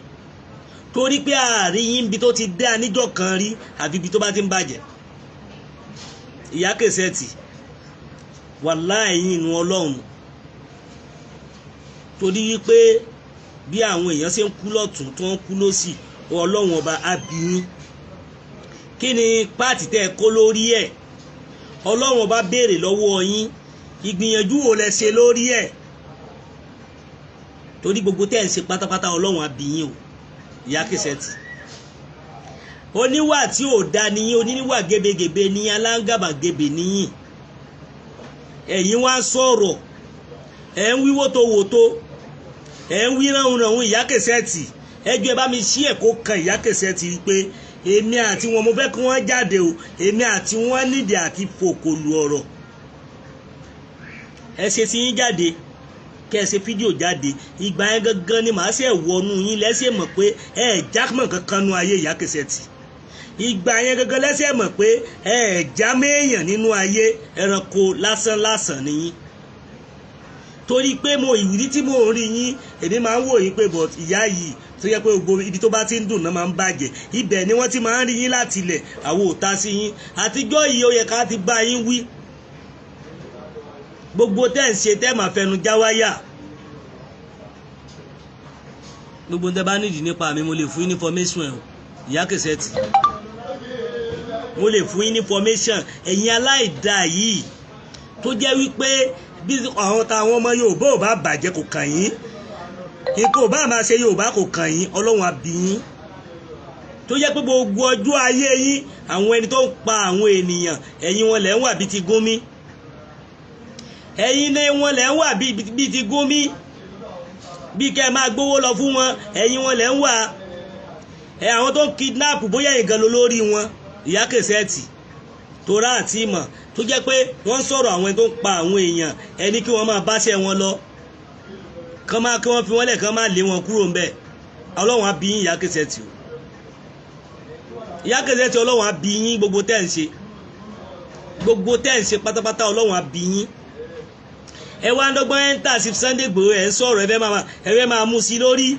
torí pé àárín yín bí tó ti dá níjọ́ kan rí àfi ibi tó bá ti ń bàjẹ́ Ìyá Kẹsẹ́ẹ̀tì wàláhì inú Ọlọ́run torí wípé bí àwọn èèyàn ṣe ń kú lọ́tún tó ń kú lósì Ọlọ́run ọba abiyín kí ni páàtì tẹ́ ẹ kó lórí ẹ̀ Ọlọ́run bá béèrè lọ́wọ́ yín ìgbìyànjú wo lẹ ṣe lórí ẹ̀ torí gbogbo tẹ́ ń ṣe pátápátá Ọlọ́run á bí yín o ìyá Kẹ́sẹ́tì oníwà tí ò dá níyìn oníwà gébégébé níyìn aláǹgàbàgebè níyìn ẹ̀yin wá sọ̀rọ̀ ẹ̀ ń wíwó tó wò tó ẹ̀ ń wí ránhùn ìyá Kẹ́sẹ́tì ẹjọ́ ẹ bá mi ṣí ẹ̀kọ́ kan ìyá Kẹ́sẹ́tì pé èmi àti wọn mo fẹ́ kí wọ́n jáde o èmi àti wọn nídìí àti fòkòlù ọ̀rọ̀ ẹ ṣe ti yín jáde kẹ́ ẹ ṣe fídíò jáde ìgbà yẹn gangan ni màá ṣe wọnú yín lẹ́sẹ̀ mọ̀ pé ẹ jákèmọ̀ kankan nu ayé ìyá Kẹ́sẹ́tì ìgbà yẹn gangan lẹ́sẹ̀ mọ̀ pé ẹ já méèyàn nínú ayé ẹranko lásán lásán nìyí torí pé mo ìrírí tí mo ń rí yín èmi máa ń wò yín pé but ìyá yìí tó yẹ pé gbogbo ibi tó bá ti ń dùn náà máa ń bàjẹ́ ibẹ̀ ni wọ́n ti máa ń rí yín láti ilẹ̀ àwọn òta sí yín àtijọ́ yìí ó yẹ ká ti bá yín wí gbogbo tẹ́ ń ṣe tẹ́ máa fẹnu já wáyà gbogbo tẹ́ bá nídìí nípa mi mo lè fún yín ní information ẹ̀ o ìyá Kẹ́sẹ́tì mo lè fún yín ní information ẹ̀yin aláìda yìí tó jẹ́ wípé bí àwọn táwọn ọmọ Yorùbá ò bá bàjẹ́ kò kàn yín nǹkan ò bá máa ṣe Yorùbá kò kàn yín Ọlọ́run á bí yín tó jẹ́ pé gbogbo ọjọ́ ayé yín àwọn ẹni tó ń pa àwọn ènìyàn ẹ̀yin wọn lẹ́ ń wà bíi ti Gúnmi ẹ̀yin ní wọn lẹ́ ń wà bíi ti Gúnmi bí kẹ́ ẹ máa gbówó lọ fún wọn ẹ̀yin wọn lẹ́ ń wà àwọn tó ń kidnap bóyá ìgan ló lórí wọn ìyá Kẹ́sẹ́tì tó rà àti ìmọ̀ tó jẹ́ pé wọ́n sọ̀rọ̀ àwọn tó ń pa àwọn èèyàn ẹni kí wọ́n máa báṣẹ́ wọn lọ kí wọ́n fi wọ́n lẹ̀ kán máa lé wọn kúrò ńbẹ̀ Ọlọ́run á bí yín ìyá Kẹ́sẹ́tì o ìyá Kẹ́sẹ́tì Ọlọ́run á bí yín gbogbo tẹ́ ń ṣe pátápátá Ọlọ́run á bí yín ẹ wá ń dọ́gbọ́n ẹ́ńtà sí Sunday Igboho ẹ̀ ń sọ̀rọ̀ ẹ fẹ́ máa mú sí lórí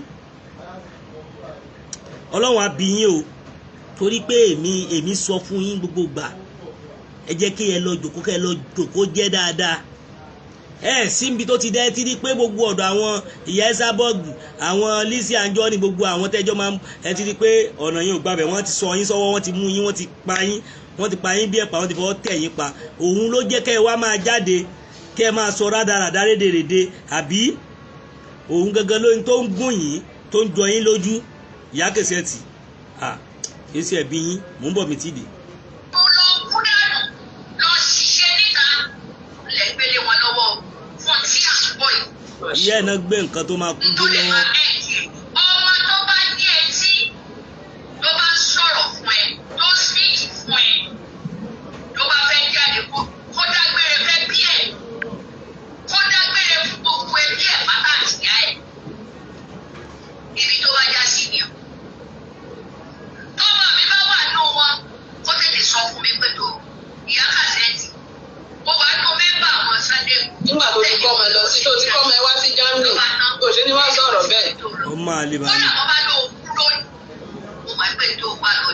Ọlọ́run á bí yín o torí pé èmi sọ fún yín gbogbo gbà ẹ jẹ́ kí ẹ lọ jòkó jẹ́ dáadáa síbi tó ti dẹ́ ti rí pé gbogbo ọ̀dọ̀ àwọn ìyá Ẹsábọ́ọ̀gù àwọn Lizzy Anjorin gbogbo àwọn tẹ́jọ́ máa ẹ ti rí pé ọ̀nà yín ò gbàbẹ̀ wọ́n ti sọ yín sọ́wọ́ wọ́n ti mú yín wọ́n ti pa yín bí ẹ̀pà wọ́n ti fọwọ́ tẹ̀ yín pa òun ló jẹ́ kẹ́ ẹ wá máa jáde kẹ́ ẹ máa sọ rádaràdá rédèrèdè àbí òun gangan lóyún tó ń gùn yín tó ń jọ yín lójú ìyá Kẹ́sẹ́tì kì í ṣe ẹ̀bí yín mò ń bọ̀ mi ti dè. ìyá ẹ̀ náà gbé nǹkan tó máa kú dé lọ́wọ́. ọmọ tó bá ní etí ló bá sọ̀rọ̀ fún ẹ tó speak fún ẹ ló bá fẹ́ jáde kó dágbére fẹ́ bí ẹ̀ kó dágbére fún gbogbo ẹbí ẹ̀ pátá àtìyá ẹ̀ ibi tó bá já sí ni o. tọ́mọ mi bá wà nù wọn kó tètè sọ fún mi pé tó ìyá Kẹ́sẹ́tì ó wà nù mẹ́mbà àwọn Sunday. nígbà tó ti kọ́ ọmọ ẹ lọ sí tó ti kọ́ ọmọ ẹ wá sí Germany kò ṣe ní wá sọ̀rọ̀ bẹ́ẹ̀. ó máa lè bá mi. kódà wọ́n bá lọ kúrò mo máa ń pè tó wà lọ.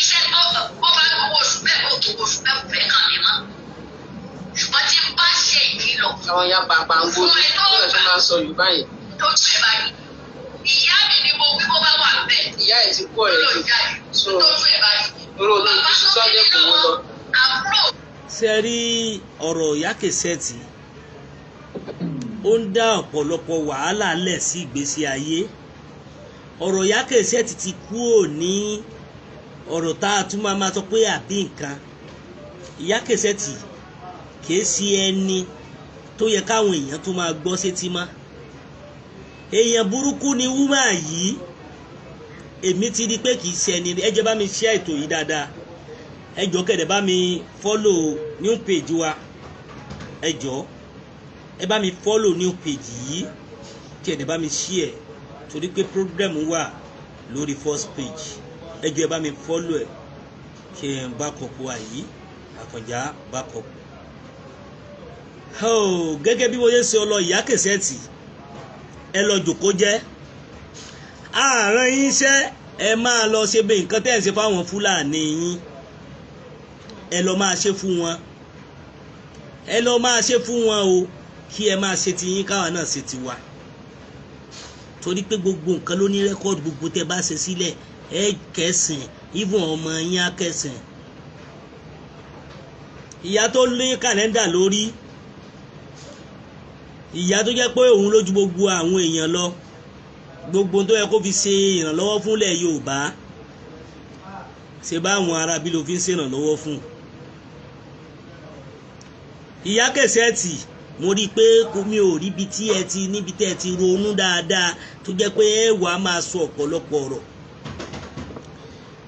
iṣẹ́ tó bó bá gbowó oṣù bẹ́ẹ̀ kó gbowó oṣù bẹ́ẹ̀ fẹ́ kàn mí mọ́. ṣùgbọ́n tí n bá ṣe ìkìlọ̀. àwọn ya pàpà ń gbóni bí wọ́n ṣe máa sọ Yorùbá yẹn. tó tù ẹ báyìí ìyá mi ni mo wí bó bá wà bẹ́ẹ̀. ìyá ẹ̀ ti kú ọ̀rẹ́ tó tù ẹ báyìí. oró ní iṣu Sunday kò wọ́n lọ. ṣe rí ọ̀rọ̀ ìyá Kẹ́sẹ́tì ó ń dá ọ̀pọ̀lọpọ̀ wàhálà lẹ̀ sí ìgbésí ayé ọ̀rọ̀ ìyá Kẹ́sẹ́tì ti kúrò ní ọ̀rọ̀ tá a tún máa sọ pé àbí nǹkan ìyá Kẹ́sẹ́tì kìí sí ẹni tó yẹ káwọn èèyàn tó máa gbọ́ sétí má èèyàn burúkú ni wúmà yìí èmi ti rí pé kìí ṣe ẹni ẹ jẹ́ bá mi share ètò yìí dáadáa ẹ jọ̀ọ́ kẹ̀dẹ̀ bá mi follow new page wa ẹ jọ̀ọ́ ẹ bá mi follow new page yìí kí ẹ dẹ̀ bá mi share torí pé program wà lórí first page ẹ jọ̀ọ́ ẹ bá mi follow ẹ kí ẹ backup wa yìí Àkànjà backup. Gẹ́gẹ́ bí mo ṣe sọ lọ ìyá Kẹ́sẹ́tì ẹ lọ jòkó jẹ́ àárín yín iṣẹ́ ẹ máa lọ ṣe bí nǹkan tẹ́ ẹ̀ ń ṣe fáwọn Fúlàní yín ẹ lọ máa ṣe fún wọn o kí ẹ máa ṣe ti yín káwa náà ṣe ti wa torí pé gbogbo nǹkan ló ní rẹ́kọ́ọ̀dù gbogbo tẹ́ bá ṣe sílẹ̀ ẹ kẹsìn even ọmọ yín á kẹsìn ìyá tó lé kàlẹ́ndà lórí, ìyá tó jẹ́ pé òun lójú gbogbo àwọn èèyàn lọ, gbogbo tó yẹ kó fi ṣe ìrànlọ́wọ́ fúnlẹ̀ Yorùbá ṣe bá àwọn arábí ló fi ń ṣèrànlọ́wọ́ fún. ìyá Kẹsẹ́ẹ̀tì mo rí i pé mi ò rí ibi tí ẹ ti níbi tẹ́ ẹ ti ronú dáadáa tó jẹ́ pé ẹ wà á máa sọ ọ̀pọ̀lọpọ̀ ọ̀rọ̀.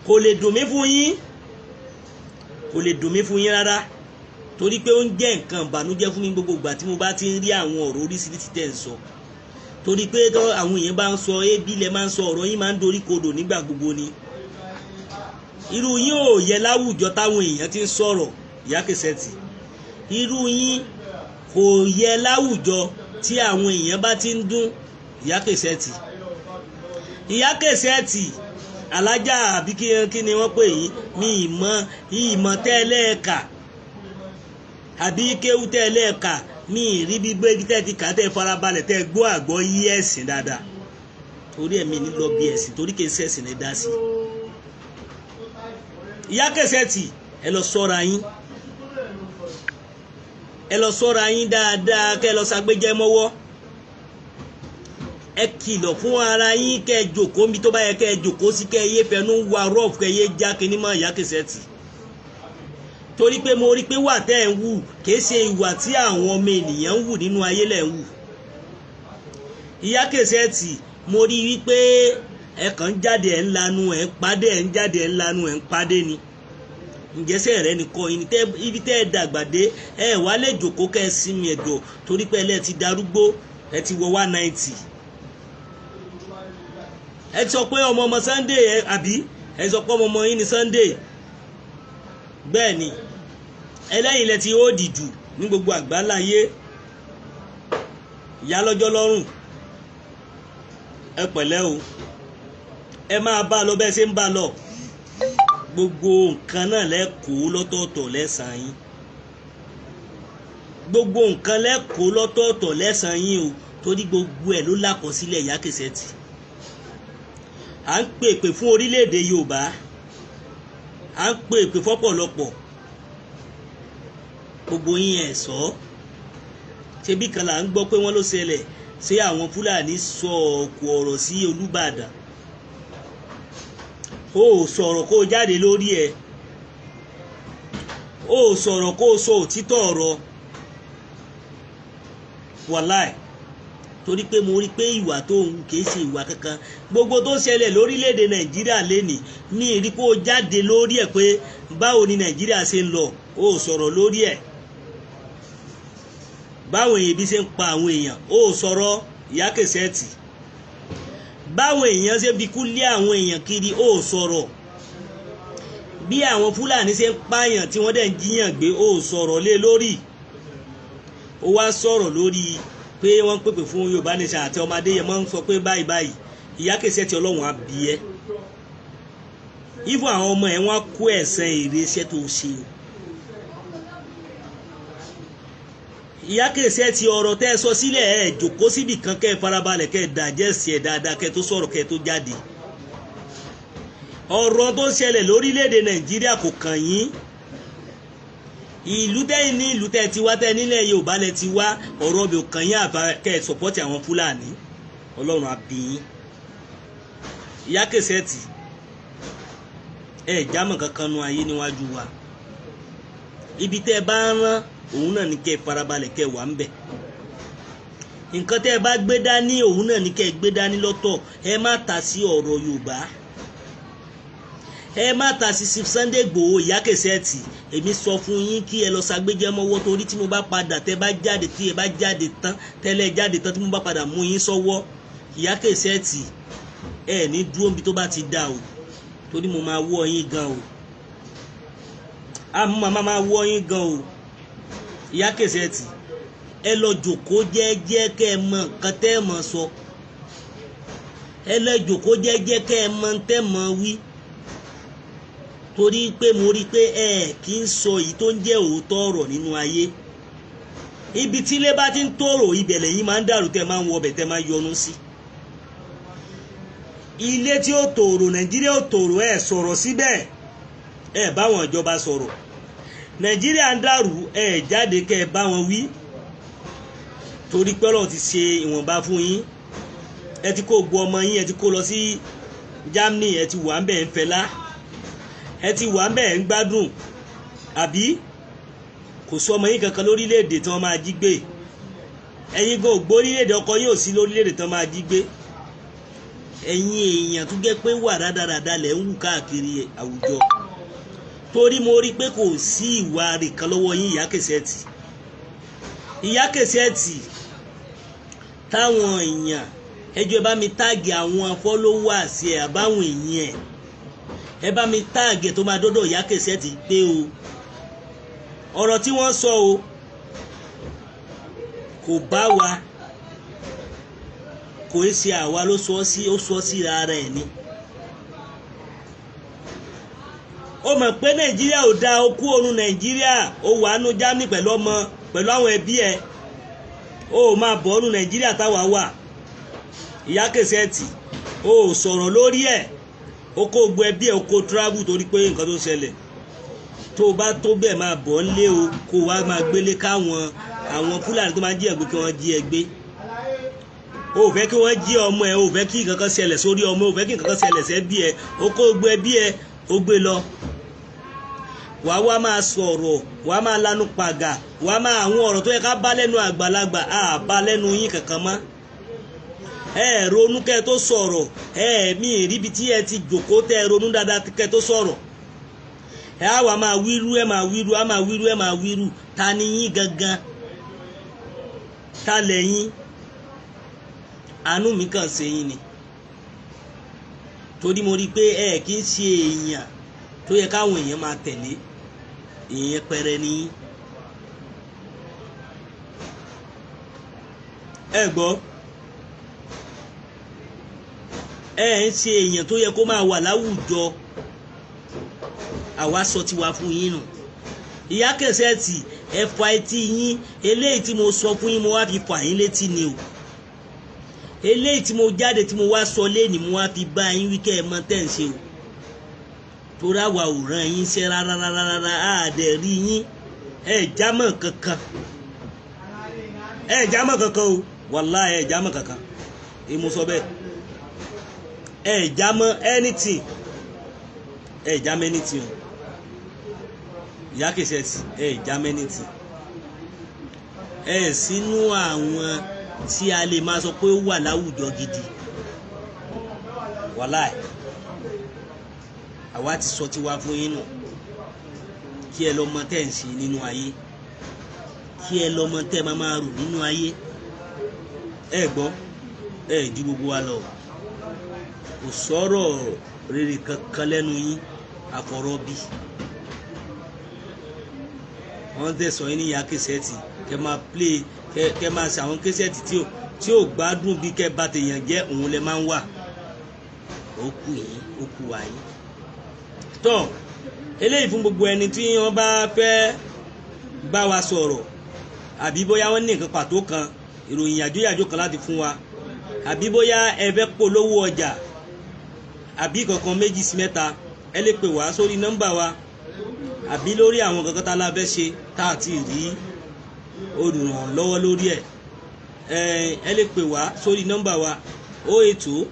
kò lè dùn mí fún yín, kò lè dùn mí fún yín rárá, torí pé ó ń jẹ́ nǹkan ìbànújẹ́ fún mi gbogbo ìgbà tí mo bá ti ń rí àwọn ọ̀rọ̀ oríṣiríṣi tẹ́ ń sọ, torí pé àwọn èèyàn bá ń sọ ébí lẹ máa ń sọ ọ̀rọ̀ yín máa ń dorí kodò nígbà gbogbo ni. irú yín ò yẹ láwùjọ táwọn èèyàn ti ń sọ̀rọ̀ ìyá Kẹsẹ́ẹ̀tì, irú yín kò yẹ láwùjọ tí àwọn èèyàn bá ti ń dún ìyá Kẹsẹ́ẹ̀tì. ìyá Kẹsẹ́ẹ̀tì alájà àbí kí ni wọ́n pè yín, mi ìmọ̀ tẹ́lẹ̀ẹ̀ka àbí kéwú tẹ́lẹ̀ẹ̀ka, mi rí bíbé ibi tẹ́ ti kà tẹ́ farabalẹ̀ tẹ́ gbọ́ àgbọ́ yí ẹ̀sìn dáadáa, torí ẹ̀mí ní lọ bí ẹ̀sìn, torí kì í ṣẹ̀sìn ní dá sí. ìyá Kẹsẹ́ẹ̀tì ẹ lọ ṣọ́ra yín, ẹ lọ ṣọ́ra yín dáadáa, kẹ́ ẹ lọ ṣàgbéjẹ́ mọ́wọ́, ẹ kìlọ̀ fún ara yín, kẹ́ ẹ jòkó mi tó bá yẹ kẹ́ ẹ jòkó sí, kẹ́ ẹ yé fẹnu wa rọ́ọ̀f, kẹ́ ẹ yé já kíní mọ́ ìyá Kẹsẹ́ẹ̀tì, torí pé mo rí pé wà tẹ́ ẹ̀ ń wù kìí ṣe ìwà tí àwọn ọmọ ènìyàn ń wù nínú ayé lẹ̀ ń wù. ìyá Kẹsẹ́ẹ̀tì mo rí wípé ẹ kàn ń jáde ẹ̀ ń lanu ẹ̀ ń padé, ẹ̀ ń jáde ẹ̀ ń lanu ẹ̀ ń padé ni. ǹjẹ́sẹ̀ rẹ nìkan ibi tẹ́ ẹ dàgbà dé ẹ wá lè jòkó kẹ́ ẹ sinmi ẹ̀dọ̀, torí pé ẹ ti darúgbó, ẹ ti wọ 190. ẹ sọ pé ọmọ Sunday àbí ẹ sọ pé ọmọ yín ni Sunday, bẹ́ẹ̀ ni ẹlẹ́yìn lẹ ti ó dìjù ní gbogbo àgbáláyé. ìyá lọ́jọ́ lọ́rùn ẹ pẹ̀lẹ́ o, ẹ máa bá lọ bẹ́ẹ̀ ṣe ń bá lọ, gbogbo nǹkan náà lẹ́kọ̀ọ́ lọ́tọ̀ọ̀tọ̀ lẹ́sàn-án yín, gbogbo nǹkan lẹ́kọ̀ọ́ lọ́tọ̀ọ̀tọ̀ lẹ́sàn-án yín o, torí gbogbo ẹ̀ ló lákọsílẹ̀ ìyá Kẹsẹ́ẹ̀tì. à ń pèpè fún orílẹ̀-èdè Yorùbá, à ń pèpè fọ́pọ̀lọpọ̀, gbogbo yín ẹ̀ sọ ṣebí kan là ń gbọ́ pé wọ́n ló ṣẹlẹ̀ ṣé àwọn Fúlàní sọ ọ̀kù ọ̀rọ̀ sí Olúbàdàn, ó sọ̀rọ̀ kó jáde lórí ẹ̀, ó sọ̀rọ̀ kó sọ òtítọ́ ọ̀rọ̀, wàláì, torí pé mo rí pé ìwà tó ń kìí ṣe ìwà kankan. gbogbo tó ṣẹlẹ̀ lórílẹ̀‐èdè Nàìjíríà lénìí ní ìrí kó jáde lórí ẹ̀ pé báwo ni Nàìjíríà ṣe ń lọ, ó sọ̀rọ̀ lórí ẹ̀, báwọn èèyàn bí ṣe ń pa àwọn èèyàn ó sọ̀rọ̀ ìyá Kẹsẹ́ẹ̀tì, báwọn èèyàn ṣe bí kú lé àwọn èèyàn kiri ó sọ̀rọ̀, bí àwọn Fúlàní ṣe ń pààyàn tí wọ́n dẹ̀ ń jíyàn gbé ó sọ̀rọ̀ lé lórí, ó wá sọ̀rọ̀ lórí pé wọ́n pèpè fún Yorùbá nation àti ọmọdé yẹn máa ń sọ pé báyìí báyìí. ìyá Kẹsẹ́ẹ̀tì Ọlọ́run á bí ẹ́, ìfún àwọn ọmọ ẹ̀ wọ́n á kó ẹ̀san èrè iṣẹ́ tó ṣe. ìyá Kẹsẹ́ẹ̀tì ọ̀rọ̀ tẹ́ ẹ sọ sílẹ̀ ẹ̀ jòkó síbì kan kẹ́ ẹ farabalẹ̀ kẹ́ ẹ dàjẹ́sì ẹ̀ dáadáa kẹ́ ẹ tó sọ̀rọ̀ kẹ́ ẹ tó jáde. ọ̀rọ̀ tó ń ṣẹlẹ̀ lórílẹ̀‐èdè Nàìjíríà kò kàn yín, ìlú tẹ́yìn ní ìlú tẹ́ ti wá tẹ́ nílẹ̀ Yorùbá lẹ ti wá, ọ̀rọ̀ ọbẹ̀ ò kàn yín àbá kẹ́ ẹ sọ̀pọ́tì àwọn Fúlàní. Ọlọ́run á bí yín. ìyá Kẹsẹ́ẹ̀tì ẹ̀ jámọ̀ kankan nu ayé níwájú wa, ibi tẹ́ ẹ bá ń rán òun náà ní kẹ́ ẹ farabalẹ̀ kẹ́ ẹ wà ń bẹ̀, nǹkan tẹ́ ẹ bá gbé dání òun náà ní kẹ́ ẹ gbé dání lọ́tọ̀, ẹ má ta sí ọ̀rọ̀ Yorùbá, ẹ má ta sí Sunday Igboho. ìyá Kẹsẹ́ẹ̀tì èmi sọ fún yín kí ẹ lọ ṣàgbéjẹ́ mọ́wọ́, torí tí mo bá padà tẹ́ bá jáde tí ẹ bá jáde tán tẹ́lẹ̀ jáde tán tí mo bá padà mú yín sọ́wọ́, ìyá Kẹsẹ́ẹ̀tì ẹ ní dúró níbi tó bá ti dà o, torí mo máa wọ́ yín gan o, àmọ́ màmá máa wọ́ yín gan o. ìyá Kẹsẹ́ẹ̀tì ẹ lọ jòkó jẹ́jẹ́ kẹ́ ẹ mọ nǹkan tẹ́ ẹ mọ sọ, ẹ lọ jòkó jẹ́jẹ́ kẹ́ ẹ mọ tẹ́ mọ wí, torí pé mo rí pé ẹ kì í sọ èyí tó ń jẹ́ òótọ́ ọ̀rọ̀ nínú ayé. ibi tí ilé bá ti ń tòrò ibẹ̀ lẹ́yìn máa ń dàrú tẹ́ máa ń wọbẹ̀ tẹ́ máa ń yọnu sí. ilé tí ó tòrò Nàìjíríà ó tòrò ẹ sọ̀rọ̀ síbẹ̀, ẹ báwọn ìjọba sọ̀rọ̀, Nàìjíríà ń dàrú ẹ jáde kẹ́ ẹ bá wọn wí torí pé Ọlọ́run ti ṣe ìwọ̀nba fún yín ẹ ti kó gbọ́ ọmọ yín ẹ ti kó lọ sí Germany ẹ ti wà ń bẹ̀ ń fẹlá ẹ ti wà ń bẹ̀ ń gbádùn àbí kò sọ ọmọ yín kankan lórílẹ̀‐èdè tí wọ́n máa jí gbé ẹ̀yin gan ògbó orílẹ̀‐èdè ọkọ yín ò sí lórílẹ̀‐èdè tí wọ́n máa jí gbé ẹ̀yin èèyàn tó jẹ́ pé wà rádaràda lẹ̀ ń wù káàkiri àwùjọ torí mo rí pé kò sí ìwà rẹ̀ kan lọ́wọ́ yín Ìyá Kẹsẹ́ẹ̀tì táwọn èèyàn ẹjọ́ ẹ bá mi táàgì àwọn followers ẹ̀ àbáwọn èèyàn ẹ bá mi táàgì tó máa dọ́dọ̀ Ìyá Kẹsẹ́ẹ̀tì pé o ọ̀rọ̀ tí wọ́n sọ o kò bá wa kò í ṣe àwa ló sọ sí ó sọ sí ara ẹ̀ ni ó mọ̀ pé Nàìjíríà ò dáa ó kú òun Nàìjíríà ó wà nù Germany pẹ̀lú àwọn ẹbí ẹ̀ ó máa bọ̀ ọ́nù Nàìjíríà táwa wà Ìyá Kẹsẹ́ẹ̀tì ó sọ̀rọ̀ lórí ẹ̀ ó kó gbogbo ẹbí ẹ̀ ó kó travel torí pé nǹkan tó ṣẹlẹ̀ tó bá tó bẹ́ẹ̀ máa bọ̀ ń lé o kó wá máa gbélé káwọn àwọn Fúlàní tó máa jí ẹ̀gbẹ́ kí wọ́n jí ẹgbẹ́ o ò fẹ́ kí wọ́n jí ọmọ ẹ̀ o ò fẹ́ kí nǹkan kan ṣẹlẹ̀ sórí ọmọ o ò fẹ́ kí nǹkan kan ṣẹlẹ̀ sẹ́bí ẹ̀ o kó gbogbo ẹbí ẹ̀ o gbé lọ wàá wá máa sọ̀rọ̀ wàá máa lanu pàgà wàá máa àwọn ọ̀rọ̀ tó yẹ ká bá lẹ́nu àgbàlagbà á bá lẹ́nu yín kankan mọ́ ẹ ronú kẹ́ tó sọ̀rọ̀ ẹ mi ìríbi tí ẹ ti jòkó tẹ́ ronú dáadáa kẹ́ tó sọ̀rọ̀ ẹ á wà máa wíru ẹ máa wíru á máa wíru ẹ máa wíru ta ni yín gangan ta lẹ́yìn àánú mi kàn ṣe yín ni torí mo rí i pé ẹ kì í ṣe èèyàn tó yẹ káwọn èèyàn máa tẹ̀lé èèyàn pẹrẹ ní ẹ gbọ́ ẹ ń ṣe èèyàn tó yẹ kó máa wà láwùjọ àwa sọ tiwa fún yín nù Ìyá Kẹsẹ́ẹ̀tì ẹ fa etí yín eléyìí tí mo sọ fún yín mo wá fi fà yín létí ni o eléyìí tí mo jáde tí mo wá sọ léèní mo wá fi bá yín wí kẹ́ ẹ mọ tẹ́ ń ṣe o torí àwa ò ràn yín ṣe rárá á dẹ̀ rí yín ẹ jámọ́ kankan o wàláhì ẹ jámọ́ kankan èyí mo sọ bẹ́ẹ̀ ẹ jámọ́ anything ẹ jámọ́ anything o Ìyá Kẹsẹ́ẹ̀tì ẹ jámọ́ anything ẹ sínú àwọn tí a lè máa sọ pé ó wà láwùjọ gidi wàláhì àwa ti sọ tiwa fún yín nù kí ẹ lọ́mọ tẹ́ ń ṣe nínú ayé kí ẹ lọ́mọ tẹ́ máa rò nínú ayé ẹ gbọ́ ẹ ju gbogbo wa lọ kò sọ̀rọ̀ rere kankan lẹ́nu yín àfọ̀rọ̀ bí wọ́n tẹ̀ sọ yín ní Ìyá Kẹsẹ́ẹ̀tì kẹ́ máa play kẹ́ máa ṣe àwọn Kẹsẹ́ẹ̀tì tí ò gbádùn bí kẹ́ bá tèèyàn jẹ́ òun lẹ máa ń wà ó kù yín ó kù wá yín tọ́ eléyìí fún gbogbo ẹni tí wọ́n bá fẹ́ bá wa sọ̀rọ̀ àbí bóyá wọ́n ní nǹkan pàtó kan ìròyìn yàjóyàjó kan láti fún wa àbí bóyá ẹ fẹ́ polówó ọjà àbí kankan méjì sí mẹ́ta ẹ lè pè wá sórí nọ́mbà wa àbí lórí àwọn kankan tá a la fẹ́ ṣe tá a ti rí olùrànlọ́wọ́ lórí ẹ̀ ẹ lè pè wá sórí nọ́mbà wa 082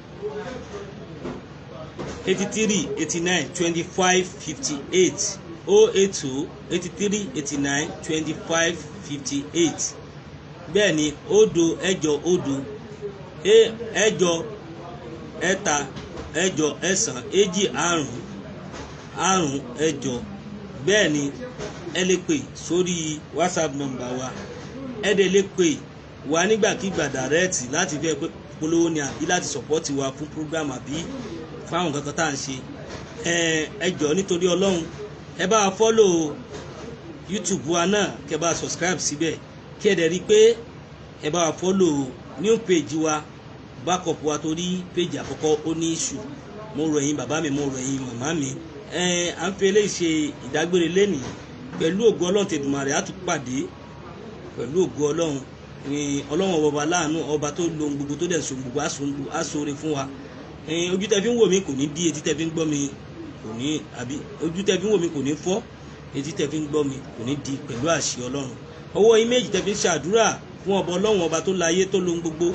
83 89 25 58 082 83 89 25 58 bẹ́ẹ̀ ni òdo ẹ̀jọ òdo ẹ̀jọ ẹ̀ta ẹ̀jọ ẹ̀sán èjì àrún àrún ẹ̀jọ bẹ́ẹ̀ ni ẹ lè pè sórí WhatsApp number wa ẹ dẹ̀ lè pè wá nígbàkigbà dàrẹ́ẹ̀tì láti fẹ́ polówó ni àbí láti sọ̀pọ́tì wa fún program àbí fáwọn kankan tá à ń ṣe ẹ jọ̀ọ́ nítorí Ọlọ́run ẹ bá wa fọ́lò YouTube wa náà kẹ́ bá subscribe síbẹ̀ kí ẹ dẹ̀ rí pé ẹ bá wa fọ́lò new page wa backup wa torí page àkọ́kọ́ ó ní issue mo rọ̀ yín bàbá mi mo rọ̀ yín màmá mi à ń fi eléyìí ṣe ìdágbére lénìí pẹ̀lú ògo Ọlọ́run tètùmàrè á tún pàdé pẹ̀lú ògo Ọlọ́run Ọlọ́run ọba láàánú ọba tó lo gbogbo tó dẹ̀ so gbogbo á ṣoore fún wa ojú tẹ́ fi ń wò mí kò ní dí etí tẹ́ fi ń gbọ́ mi kò ní àbí ojú tẹ́ fi ń wò mí kò ní fọ́ etí tẹ́ fi ń gbọ́ mi kò ní di pẹ̀lú àṣẹ Ọlọ́run. Ọwọ́ yín méjì tẹ́ fi ń ṣàdúrà fún ọba Ọlọ́run ọba tó láyé tó lohun gbogbo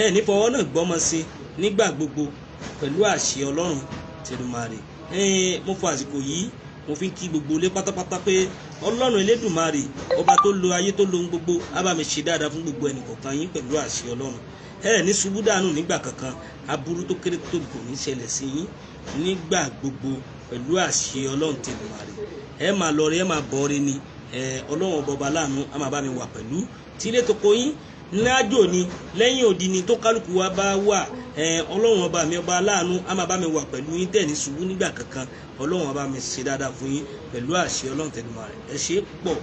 ẹ ní fọwọ́ náà gbọ́mọ sí nígbà gbogbo pẹ̀lú àṣẹ Ọlọ́run tẹ̀lùmárì. Mo fọ àsìkò yìí mo fi ń kí gbogbo ilé pátápátá pé Ọlọ́run Elédùmarè ọba tó lo ayé tó lohun gbogbo á bá mi ṣe dáadáa fún gbogbo ẹnì kọ̀ọ̀kan yín pẹ̀lú àṣẹ Ọlọ́run. Ẹ ní ṣubú dànù nígbà kankan, aburú tó kéré tó tóbi kò ní ṣẹlẹ̀ sí yín nígbà gbogbo pẹ̀lú àṣẹ Ọlọ́run tẹ̀lùmárì. Ẹ máa lọ rí ẹ máa bọ̀ rí ni Ọlọ́run ọba láàánú á máa bá mi wà pẹ̀lú tí ilé tó kó yín lájò ni lẹ́yìn òdi ni tó kálukú wa bá wà Ọlọ́run ọba mi ọba aláàánú á máa bá mi wà pẹ̀lú yín tẹ̀ ní ṣubú nígbà kankan. Ọlọ́run ọba mi ṣe dáadáa fún yín pẹ̀lú àṣẹ Ọlọ́run tẹ̀lùmárì. Ẹ ṣé pọ̀.